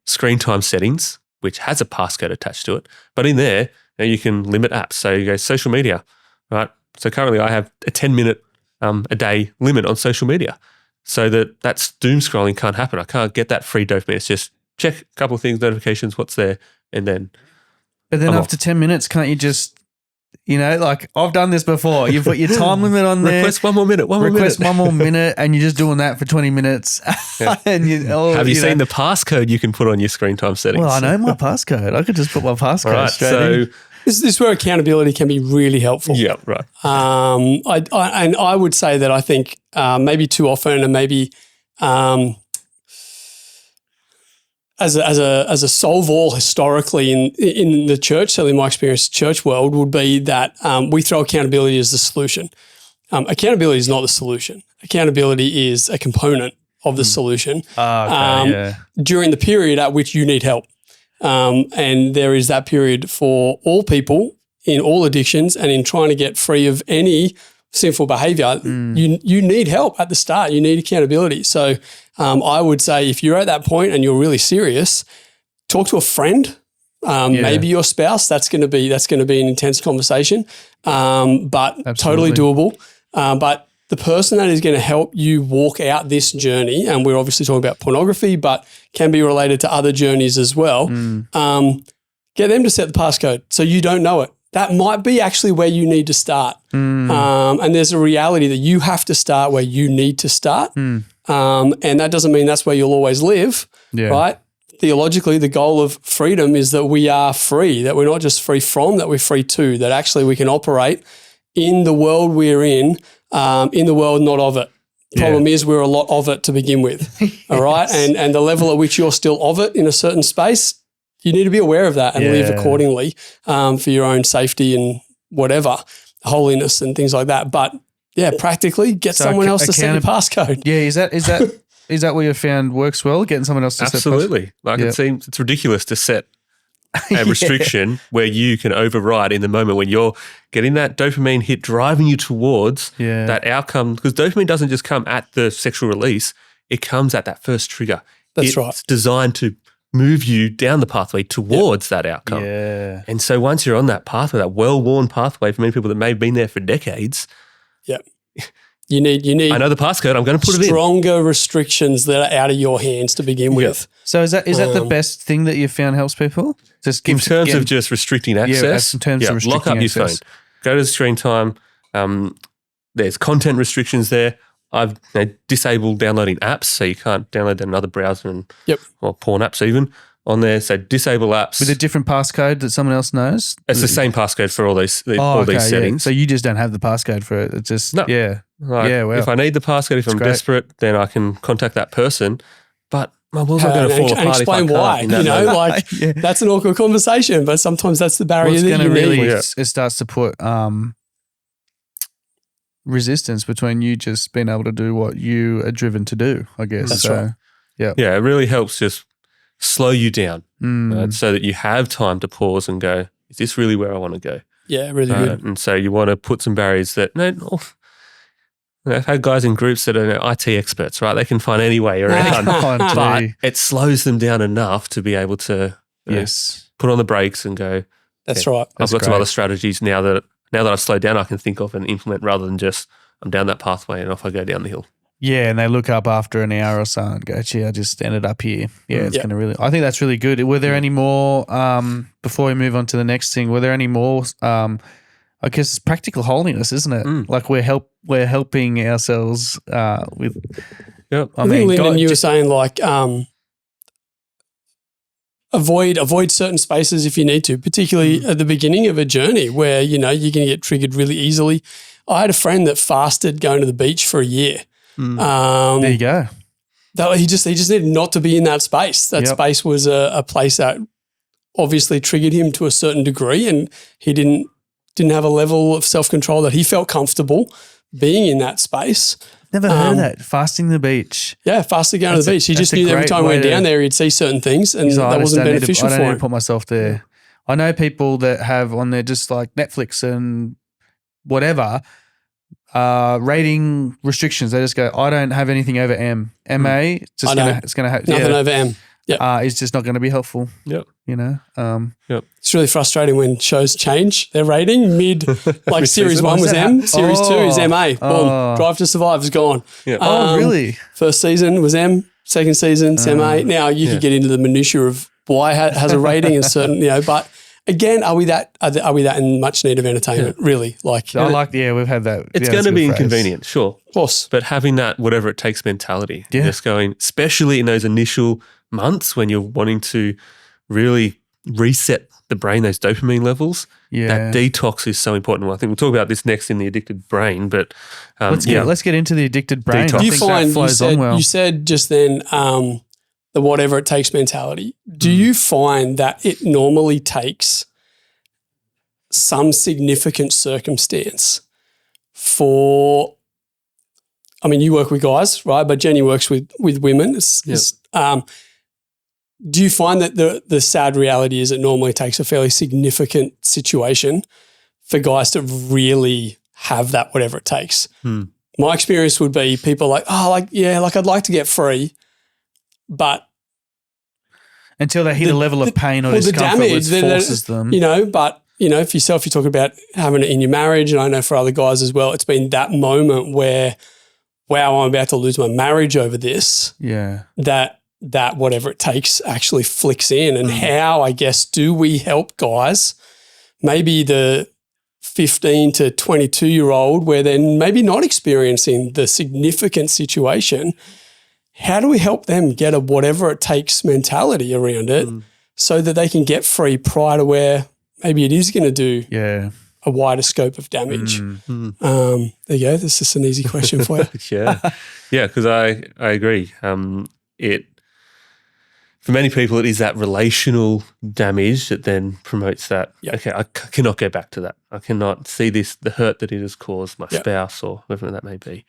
screen time settings, which has a passcode attached to it. But in there, you can limit apps. So you go social media, right? So currently I have a 10-minute a day limit on social media so that doom scrolling can't happen. I can't get that free dopamine. It's just check a couple of things, notifications, what's there, and then. But then after 10 minutes, can't you just, I've done this before. You've got your time limit on there. Request one more minute. Request one more minute, and you're just doing that for 20 minutes. Yeah. And have you seen the passcode you can put on your screen time settings? Well, I know my passcode. I could just put my passcode straight in. This is where accountability can be really helpful. Yeah, right. I would say that I think maybe too often, and maybe as a solve all historically in the church, certainly my experience, church world would be that we throw accountability as the solution. Accountability is not the solution. Accountability is a component of the solution during the period at which you need help. And there is that period for all people in all addictions and in trying to get free of any sinful behavior. You need help at the start. You need accountability. So I would say if you're at that point and you're really serious, talk to a friend, maybe your spouse. That's going to be an intense conversation, but totally doable. But the person that is going to help you walk out this journey, and we're obviously talking about pornography, but can be related to other journeys as well, get them to set the passcode so you don't know it. That might be actually where you need to start. And there's a reality that you have to start where you need to start. And that doesn't mean that's where you'll always live, right? Theologically, the goal of freedom is that we are free, that we're not just free from, that we're free to, that actually we can operate in the world we're in the world, not of it. Problem is we're a lot of it to begin with, all right? And the level at which you're still of it in a certain space, you need to be aware of that and live accordingly for your own safety and whatever, holiness and things like that. But practically get someone else to set your passcode. Yeah, is that what you found works well, getting someone else to set? Absolutely. It seems it's ridiculous to set a restriction where you can override in the moment when you're getting that dopamine hit driving you towards that outcome. Because dopamine doesn't just come at the sexual release, it comes at that first trigger. That's right. It's designed to move you down the pathway towards that outcome. Yeah. And so once you're on that pathway, that well-worn pathway for many people that may have been there for decades. Yeah. You need I know the passcode, I'm going to put it in. Stronger restrictions that are out of your hands to begin with. So is that the best thing that you've found helps people? Just in terms of just restricting access, in terms of restricting lock up access. your phone. Go to the screen time. There's content restrictions there. I've disabled downloading apps, so you can't download another browser or porn apps even on there. So disable apps. With a different passcode that someone else knows? It's the same passcode for all these settings. So you just don't have the passcode for it. It's just, No. Wow. If I need the passcode, if I'm desperate, then I can contact that person. But my world's not going to fall apart. And explain why. That's an awkward conversation, but sometimes that's the barrier that you need. It starts to put resistance between you just being able to do what you are driven to do, I guess. That's right. Yeah. Yeah, it really helps just slow you down so that you have time to pause and go, is this really where I want to go? Yeah, really good. And so you want to put some barriers that, I've had guys in groups that are IT experts, right? They can find any way around, but it slows them down enough to be able to put on the brakes and go, that's right. I've got some other strategies now that I've slowed down, I can think of and implement rather than just I'm down that pathway and off I go down the hill. Yeah, and they look up after an hour or so and go, gee, I just ended up here. Yeah, it's going to really – I think that's really good. Were there any more before we move on to the next thing, were there any more I guess it's practical holiness, isn't it? Like we're helping ourselves with – I mean, Linden, you were saying like avoid certain spaces if you need to, particularly at the beginning of a journey where, you can get triggered really easily. I had a friend that fasted going to the beach for a year. There you go. He just needed not to be in that space. That space was a place that obviously triggered him to a certain degree, and he didn't have a level of self-control that he felt comfortable being in that space. Never heard of that. Fasting the beach. Yeah, fasting going to the beach. He just knew that every time he went down there, he'd see certain things, and that wasn't beneficial for him. I don't need to put myself there. I know people that have on there just like Netflix and whatever, rating restrictions. They just go, I don't have anything over M. MA, it's going to have nothing over M. It's just not going to be helpful. Yep. It's really frustrating when shows change their rating mid, like series 1 was M, series 2 is MA. Boom, Drive to Survive is gone. Yeah. Really? First season was M, second season it's MA. Now you could get into the minutiae of why it has a rating and certain, but again, are we that in much need of entertainment? Really? We've had that. It's going to be inconvenient, sure. Of course. But having that whatever it takes mentality, just going, especially in those initial months when you're wanting to really reset the brain, those dopamine levels, that detox is so important. Well, I think we'll talk about this next in the addicted brain, but let's get into the addicted brain. Detox. Do you find you said just then the whatever it takes mentality. Do you find that it normally takes some significant circumstance for, I mean, you work with guys, right? But Jenny works with women. Do you find that the sad reality is it normally takes a fairly significant situation for guys to really have that whatever it takes? My experience would be people like, I'd like to get free, but until they hit a level of pain or discomfort which forces them. For yourself, you talk about having it in your marriage, and I know for other guys as well, it's been that moment where, wow, I'm about to lose my marriage over this. Yeah. That whatever it takes actually flicks in. And how, I guess, do we help guys, maybe the 15 to 22-year-old where they're maybe not experiencing the significant situation, how do we help them get a whatever it takes mentality around it so that they can get free prior to where maybe it is going to do a wider scope of damage? There you go. This is an easy question for you. Because I agree. For many people, it is that relational damage that then promotes that, okay, I cannot go back to that. I cannot see the hurt that it has caused my spouse or whoever that may be.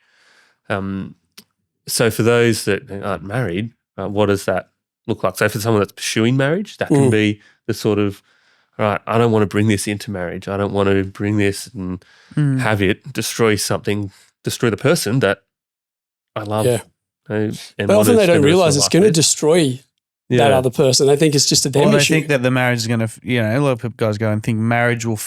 So for those that aren't married, what does that look like? So for someone that's pursuing marriage, that can be the sort of, all right, I don't want to bring this into marriage. I don't want to bring this and have it destroy the person that I love. Yeah. And But often they don't realize it's going to destroy that other person. They think it's just a them Or issue. they think that the marriage is going to, a lot of guys go and think marriage will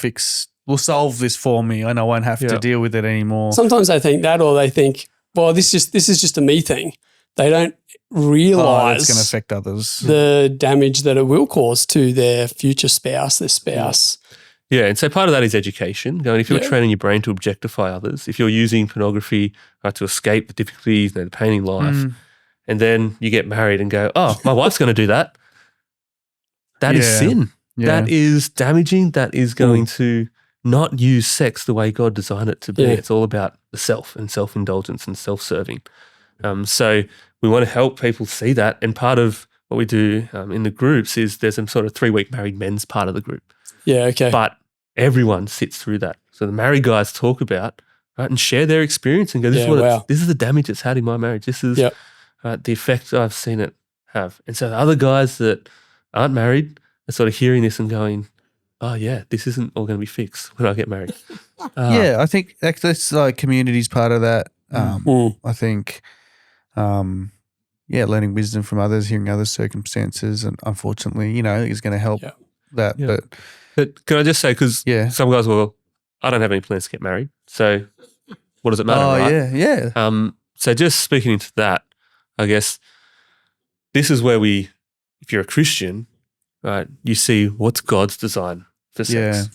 solve this for me and I won't have to deal with it anymore. Sometimes they think that, or they think, well, this is just a me thing. They don't realize it's going to affect others. the damage that it will cause to their future spouse, their spouse. Yeah, and so part of that is education. If you're training your brain to objectify others, if you're using pornography to escape the difficulties, the pain in life, and then you get married and go, oh, my wife's going to do that. That is sin. Yeah. That is damaging. That is going to not use sex the way God designed it to be. Yeah. It's all about the self and self-indulgence and self-serving. So we want to help people see that. And part of what we do in the groups is there's some sort of 3-week married men's part of the group. Yeah, okay. But everyone sits through that. So the married guys talk about, right, and share their experience and go, this is the damage it's had in my marriage. This is the effect I've seen it have. And so the other guys that aren't married are sort of hearing this and going, oh yeah, this isn't all going to be fixed when I get married. I think that's like community's part of that. I think, learning wisdom from others, hearing other circumstances, and unfortunately, is going to help that. Yeah. But can I just say, because some guys will, I don't have any plans to get married, so what does it matter, right? Yeah. So just speaking into that, I guess this is where if you're a Christian, right, you see what's God's design for sex.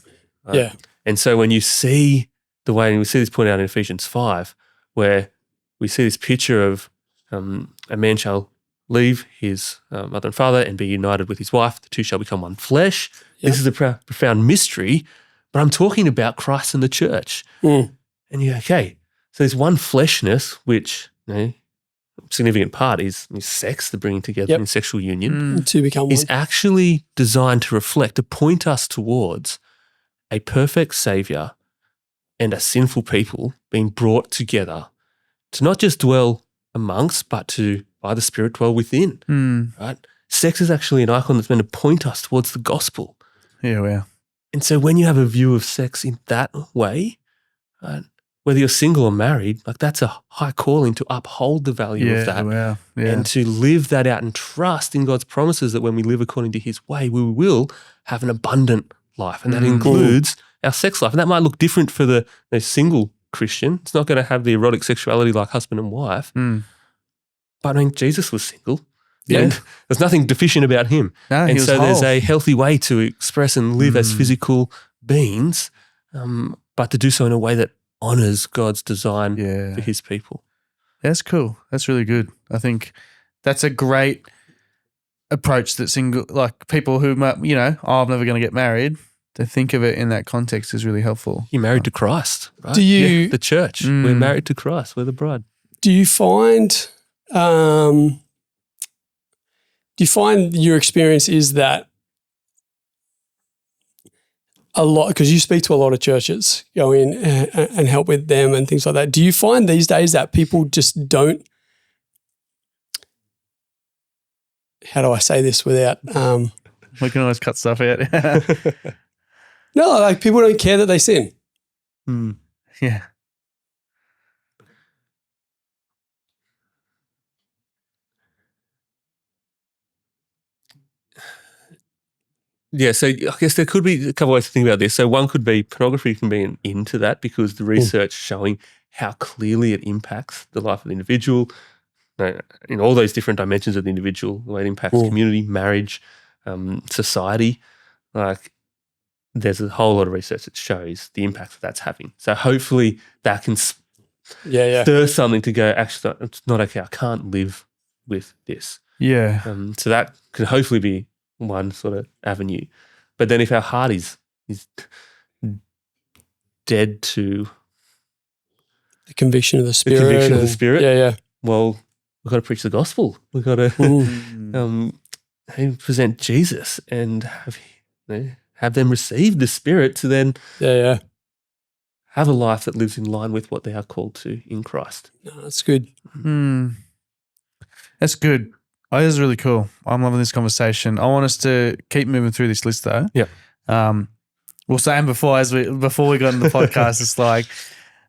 Right? Yeah. And so when you see the way, and we see this point out in Ephesians 5, where we see this picture of a man shall leave his mother and father and be united with his wife. The two shall become one flesh. Yep. This is a profound mystery, but I'm talking about Christ and the church. And you're okay. So there's one fleshness, which significant part is sex, the bringing together in sexual union. To become is one. actually designed to reflect, to point us towards a perfect Savior and a sinful people being brought together to not just dwell amongst, but to, by the Spirit, dwell within, right? Sex is actually an icon that's meant to point us towards the gospel. Yeah. And so when you have a view of sex in that way, right, whether you're single or married, like that's a high calling to uphold the value of that and to live that out and trust in God's promises that when we live according to his way, we will have an abundant life. And that includes our sex life. And that might look different for the single Christian. It's not going to have the erotic sexuality like husband and wife. But Jesus was single. And there's nothing deficient about him. No, and so whole. there's a healthy way to express and live as physical beings, but to do so in a way that honors God's design for his people. That's cool. That's really good. I think that's a great approach that people who might, I'm never going to get married, to think of it in that context is really helpful. You're married to Christ, right? The church. We're married to Christ. We're the bride. Do you find your experience is that a lot, because you speak to a lot of churches, go in and help with them and things like that. Do you find these days that people just don't, how do I say this without we can always cut stuff out. no, like people don't care that they sin. Yeah. Yeah, so I guess there could be a couple of ways to think about this. So one could be pornography can be into that because the research showing how clearly it impacts the life of the individual, in all those different dimensions of the individual, the way it impacts community, marriage, society. Like there's a whole lot of research that shows the impact that's having. So hopefully that can stir something to go, actually, it's not okay. I can't live with this. Yeah. So that can hopefully be one sort of avenue. But then if our heart is dead to the conviction of the Spirit. Well, we've got to preach the gospel. We've got to present Jesus and have them receive the Spirit to then have a life that lives in line with what they are called to in Christ. No, that's good. That's good. Oh, this is really cool. I'm loving this conversation. I want us to keep moving through this list though. Yeah. We were saying before we got into the podcast, it's like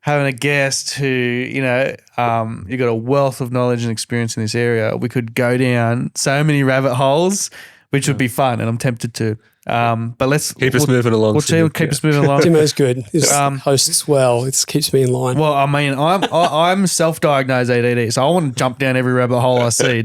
having a guest who, you got a wealth of knowledge and experience in this area. We could go down so many rabbit holes, which would be fun, and I'm tempted to. But let's keep us moving along. We'll keep us moving along. Timo's good. He hosts well. It keeps me in line. Well, I mean, I'm self-diagnosed ADD, so I want to jump down every rabbit hole I see.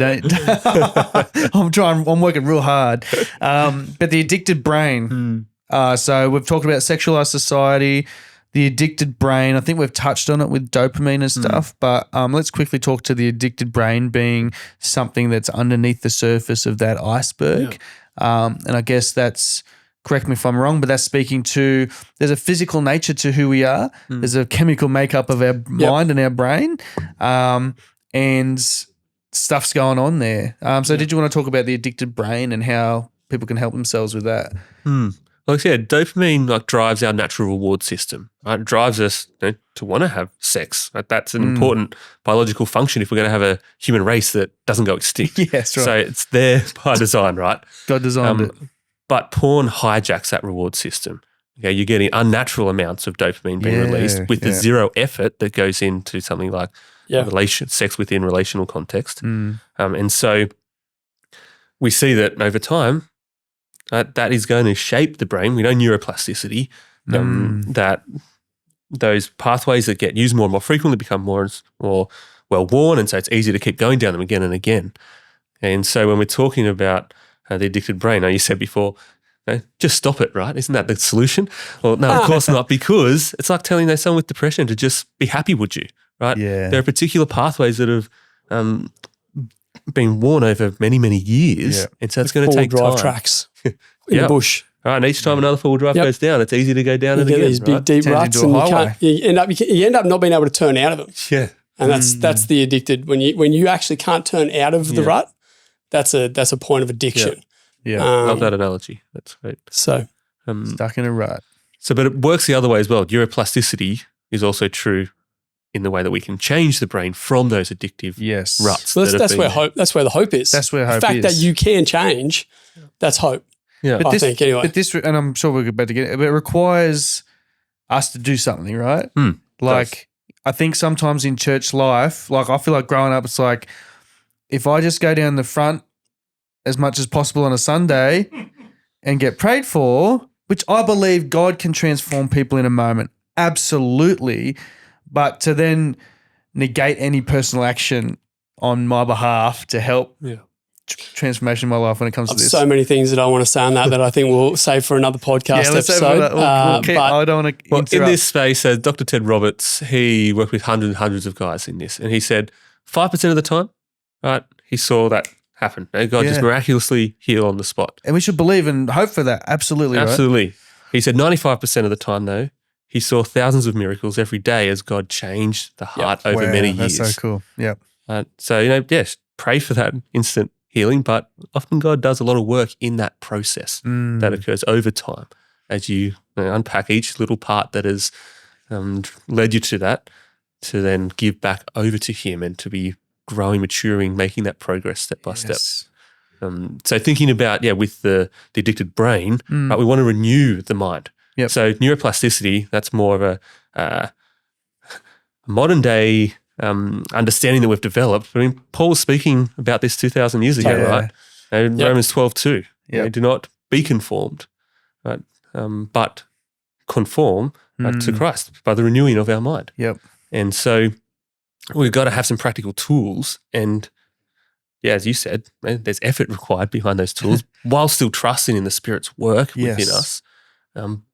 I'm working real hard. But the addicted brain. So we've talked about sexualized society, the addicted brain. I think we've touched on it with dopamine and stuff. But let's quickly talk to the addicted brain being something that's underneath the surface of that iceberg. And I guess that's, correct me if I'm wrong, but that's speaking to, there's a physical nature to who we are. There's a chemical makeup of our mind and our brain, and stuff's going on there. So did you want to talk about the addicted brain and how people can help themselves with that? Like I said, dopamine drives our natural reward system. Right? It drives us to want to have sex. Right? That's an important biological function if we're going to have a human race that doesn't go extinct. Yes, right. So it's there by design, right? God designed it. But porn hijacks that reward system. Okay, you're getting unnatural amounts of dopamine being released with the zero effort that goes into something like sex within relational context. And so we see that over time, that is going to shape the brain. We know neuroplasticity, that those pathways that get used more and more frequently become more well-worn, and so it's easy to keep going down them again and again. And so when we're talking about the addicted brain, you said before, just stop it, right? Isn't that the solution? Well, no, of course not, because it's like telling someone with depression to just be happy, would you, right? Yeah. There are particular pathways that have been worn over many, many years, and so it's going to take drive time. tracks in the bush. Right, and each time another four-wheel drive goes down, it's easy to go down it again. These big deep ruts, and you end up not being able to turn out of them. Yeah, and that's the addicted. When you actually can't turn out of the rut, that's a point of addiction. Yeah, love that analogy. That's great. So stuck in a rut. So, but it works the other way as well. Neuroplasticity is also true in the way that we can change the brain from those addictive ruts. So that's where hope. That's where the hope is. That's where hope is. The fact that you can change, that's hope. Yeah, I think anyway. But this, and I'm sure we're about to get it, but it requires us to do something, right? I think sometimes in church life, I feel like growing up, it's like if I just go down the front as much as possible on a Sunday and get prayed for, which I believe God can transform people in a moment, absolutely. But to then negate any personal action on my behalf to help transformation in my life when it comes to this. So many things that I want to say on that I think we'll save for another podcast episode. I don't want to interrupt. In this space, Dr. Ted Roberts, he worked with hundreds and hundreds of guys in this, and he said 5% of the time, right, he saw that happen. God just miraculously heal on the spot. And we should believe and hope for that. Absolutely. Absolutely. Right? He said 95% of the time, though, he saw thousands of miracles every day as God changed the heart over many years. That's so cool. Yeah. So, yes, pray for that instant healing, but often God does a lot of work in that process that occurs over time as you unpack each little part that has led you to that, to then give back over to Him and to be growing, maturing, making that progress step by step. So thinking about, with the addicted brain, right, we want to renew the mind. Yep. So neuroplasticity, that's more of a modern day understanding that we've developed. I mean, Paul was speaking about this 2,000 years ago, right? Romans 12:2. Do not be conformed, right? But conform to Christ by the renewing of our mind. Yep. And so we've got to have some practical tools, and as you said, there's effort required behind those tools while still trusting in the Spirit's work within us.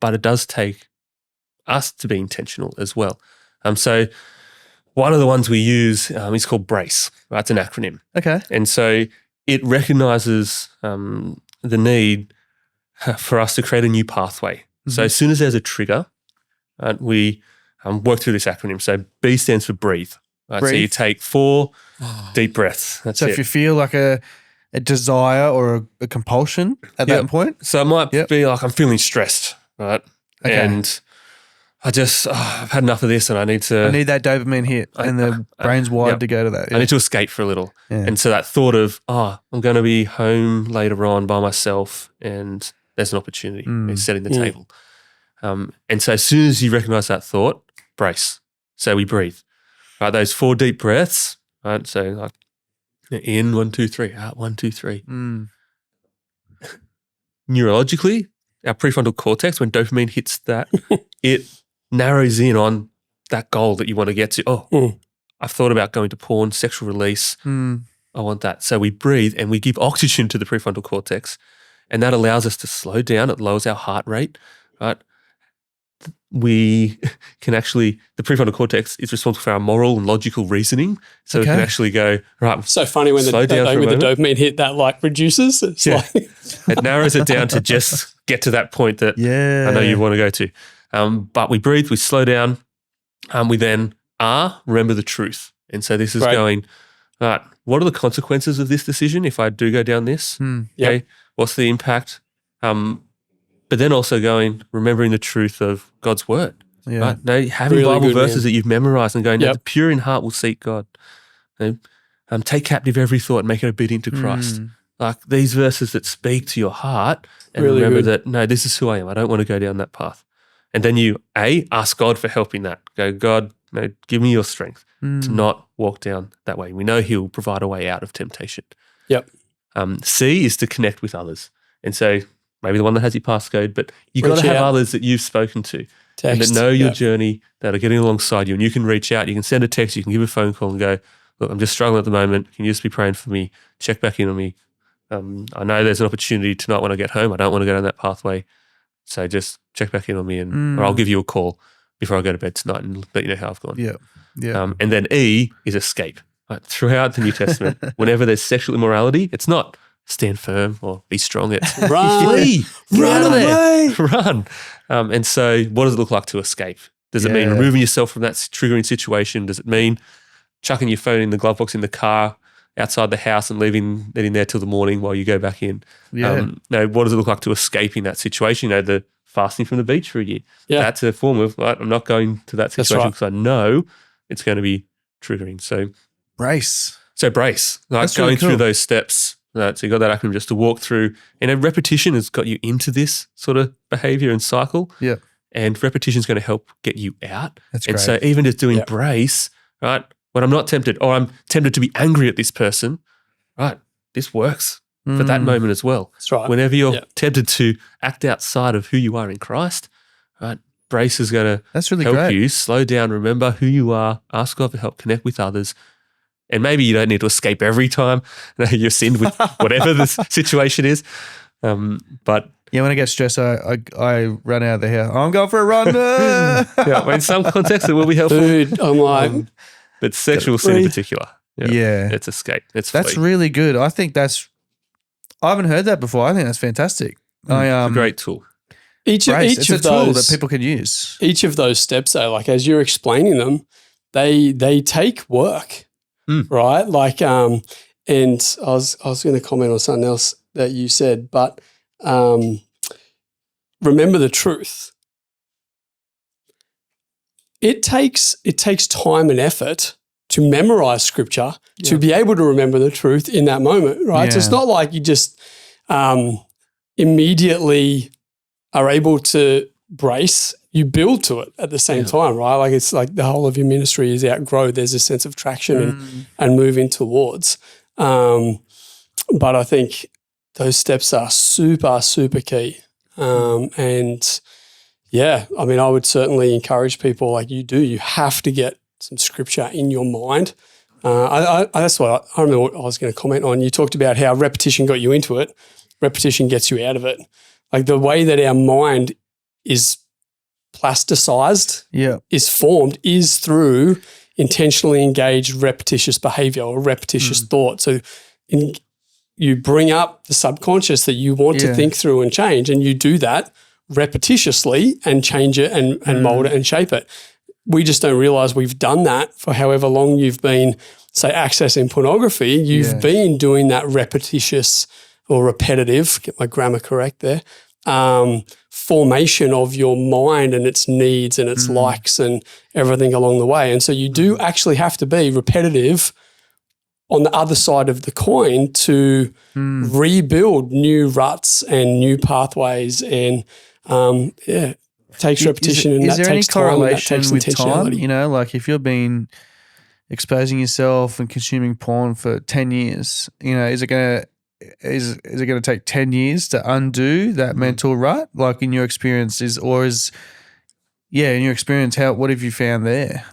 But it does take us to be intentional as well. So one of the ones we use is called BRACE. Right? It's an acronym. Okay. And so it recognizes the need for us to create a new pathway. So as soon as there's a trigger, we work through this acronym. So B stands for breathe. Right? So you take 4 deep breaths. That's so if you feel like a desire or a compulsion at that point? So it might be like I'm feeling stressed, right? Okay. And I've had enough of this and I need that dopamine hit, and the brain's wired to go to that. I need to escape for a little. Yeah. And so that thought of, I'm going to be home later on by myself and there's an opportunity. It's setting the table. And so as soon as you recognize that thought, brace. So we breathe. Right, those 4 deep breaths. Right, so like in 1, 2, 3, out 1, 2, 3. Neurologically, our prefrontal cortex, when dopamine hits that, it narrows in on that goal that you want to get to. I've thought about going to porn, sexual release. I want that. So we breathe and we give oxygen to the prefrontal cortex, and that allows us to slow down. It lowers our heart rate, right? We can actually, the prefrontal cortex is responsible for our moral and logical reasoning. So we can actually go, right. So funny when the dopamine hit, that like reduces. It's like it narrows it down to just get to that point that I know you want to go to. But we breathe, we slow down, we then remember the truth. And so this is going, all right, what are the consequences of this decision if I do go down this? Okay, what's the impact? But then also going, remembering the truth of God's word. Yeah. Right? No, having really Bible verses that you've memorized and going, the pure in heart will seek God. Take captive every thought and make it obedient to Christ. Like these verses that speak to your heart and really remember that, no, this is who I am. I don't want to go down that path. And then you, ask God for help in that. Go, God, give me your strength to not walk down that way. We know He'll provide a way out of temptation. C is to connect with others. And so maybe the one that has your passcode, but you've got to have others that you've spoken to and that know your journey, that are getting alongside you, and you can reach out. You can send a text, you can give a phone call and go, look, I'm just struggling at the moment. Can you just be praying for me? Check back in on me. I know there's an opportunity tonight when I get home. I don't want to go down that pathway. So just check back in on me or I'll give you a call before I go to bed tonight and let you know how I've gone. And then E is escape. Right? Throughout the New Testament, whenever there's sexual immorality, it's not stand firm or be strong. It's flee, run away, run. And so what does it look like to escape? Does it mean removing yourself from that triggering situation? Does it mean chucking your phone in the glove box in the car outside the house and leaving it in there till the morning while you go back in? What does it look like to escaping that situation? The fasting from the beach for a year. That's a form of, I'm not going to that situation because I know it's going to be triggering. So brace. Like that's going really cool. Through those steps. So you got that acronym just to walk through. And repetition has got you into this sort of behavior and cycle. And repetition is going to help get you out. That's great. So even just doing brace, right? When I'm not tempted, or I'm tempted to be angry at this person, right? This works for that moment as well. That's right. Whenever you're tempted to act outside of who you are in Christ, right? Brace is going to help you slow down, remember who you are, ask God for help, connect with others. And maybe you don't need to escape every time you're sinned with whatever the situation is. But when I get stressed, I run out of the house. I'm going for a run. In some contexts it will be helpful. Dude, I'm like, but sexual sin in particular, it's escape. That's flee. Really good. I think I haven't heard that before. I think that's fantastic. It's a great tool. Each of tool that people can use. Each of those steps, though, like as you're explaining them, they take work. Right? Like, and I was going to comment on something else that you said, but remember the truth. It takes time and effort to memorize scripture to be able to remember the truth in that moment, right? Yeah. So it's not like you just immediately are able to brace. You build to it at the same time, right? Like it's like the whole of your ministry is outgrow. There's a sense of traction and moving towards. But I think those steps are super, super key. And I mean, I would certainly encourage people like you do. You have to get some scripture in your mind. That's what I remember what I was going to comment on. You talked about how repetition got you into it. Repetition gets you out of it. Like the way that our mind is plasticized, is formed, is through intentionally engaged repetitious behavior or repetitious thought. So you bring up the subconscious that you want to think through and change, and you do that repetitiously and change it and mold it and shape it. We just don't realize we've done that for however long you've been, say, accessing pornography. You've been doing that repetitious or repetitive, get my grammar correct there, formation of your mind and its needs and its likes and everything along the way. And so you do actually have to be repetitive on the other side of the coin to rebuild new ruts and new pathways, and it takes repetition and that takes time and that takes intentionality. You know, like if you've been exposing yourself and consuming porn for 10 years, you know, is it going to take 10 years to undo that mental rut? Like in your experience what have you found there?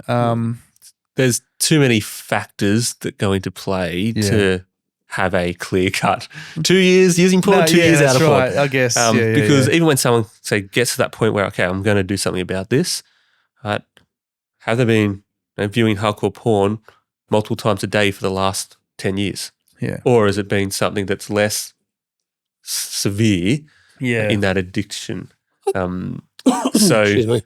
There's too many factors that go into play to have a clear cut. 2 years using porn, 2 years out of porn. Right, I guess. Because even when someone gets to that point where, okay, I'm going to do something about this, right? Have they been viewing hardcore porn multiple times a day for the last 10 years? Yeah. Or has it been something that's less severe in that addiction? Excuse me.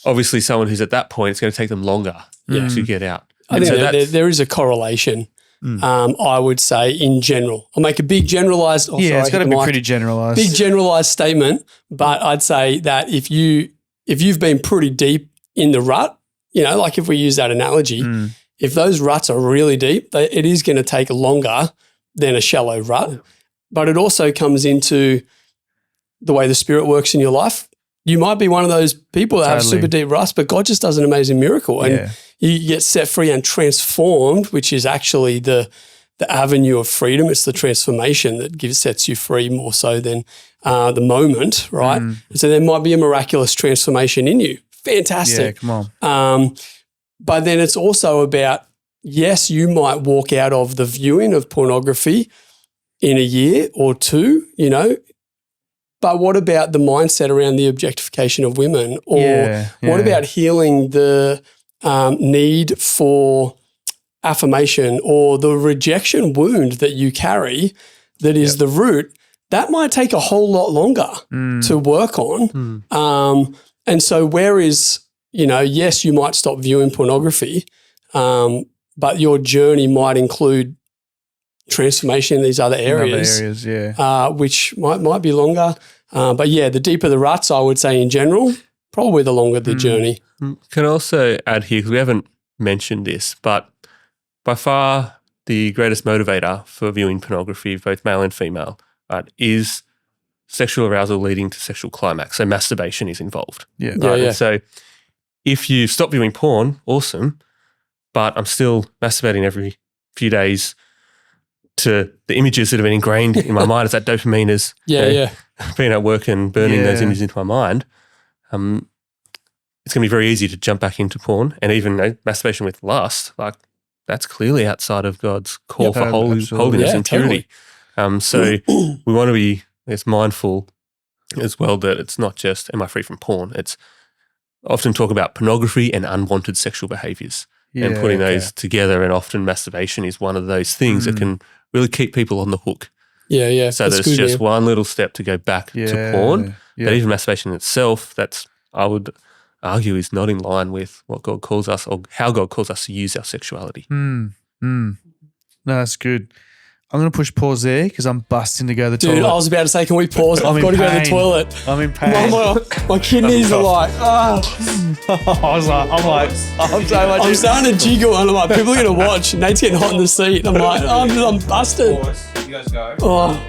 Obviously someone who's at that point, it's going to take them longer to get out. I think there is a correlation, I would say, in general. I'll make a big generalised it's got to be pretty generalised. Big generalised statement, but I'd say that if you've been pretty deep in the rut, you know, like if we use that analogy, if those ruts are really deep, it is going to take longer than a shallow rut. But it also comes into the way the Spirit works in your life. You might be one of those people that have super deep ruts, but God just does an amazing miracle and you get set free and transformed, which is actually the avenue of freedom. It's the transformation that sets you free more so than the moment, right? So there might be a miraculous transformation in you. Fantastic. Yeah, come on. But then it's also about, yes, you might walk out of the viewing of pornography in a year or two, you know, but what about the mindset around the objectification of women? Or what about healing the need for affirmation or the rejection wound that you carry that is the root? That might take a whole lot longer to work on. And so whereas, you know, yes, you might stop viewing pornography, but your journey might include transformation in these other areas, which might be longer. But the deeper the ruts, I would say in general, probably the longer the journey. Can I also add here, because we haven't mentioned this, but by far the greatest motivator for viewing pornography, both male and female, is sexual arousal leading to sexual climax. So masturbation is involved. So if you stop viewing porn, awesome, but I'm still masturbating every few days to the images that have been ingrained in my mind as that dopamine is being at work and burning those images into my mind. It's going to be very easy to jump back into porn, and even masturbation with lust, like that's clearly outside of God's call for holiness and purity. So we want to be mindful as well that it's not just, am I free from porn? It's often talk about pornography and unwanted sexual behaviors and putting those together, and often masturbation is one of those things that can really keep people on the hook. So there's just one little step to go back to porn, but even masturbation itself, that's, I would argue, is not in line with what God calls us or how God calls us to use our sexuality. No, that's good. I'm going to push pause there because I'm busting to go to the toilet. Dude, I was about to say, can we pause? I've got to go to the toilet. I'm in pain. My kidneys are like, I'm starting to jiggle and I'm like, people are going to watch. Nate's getting hot in the seat. I'm like, I'm busted. You guys go. Oh.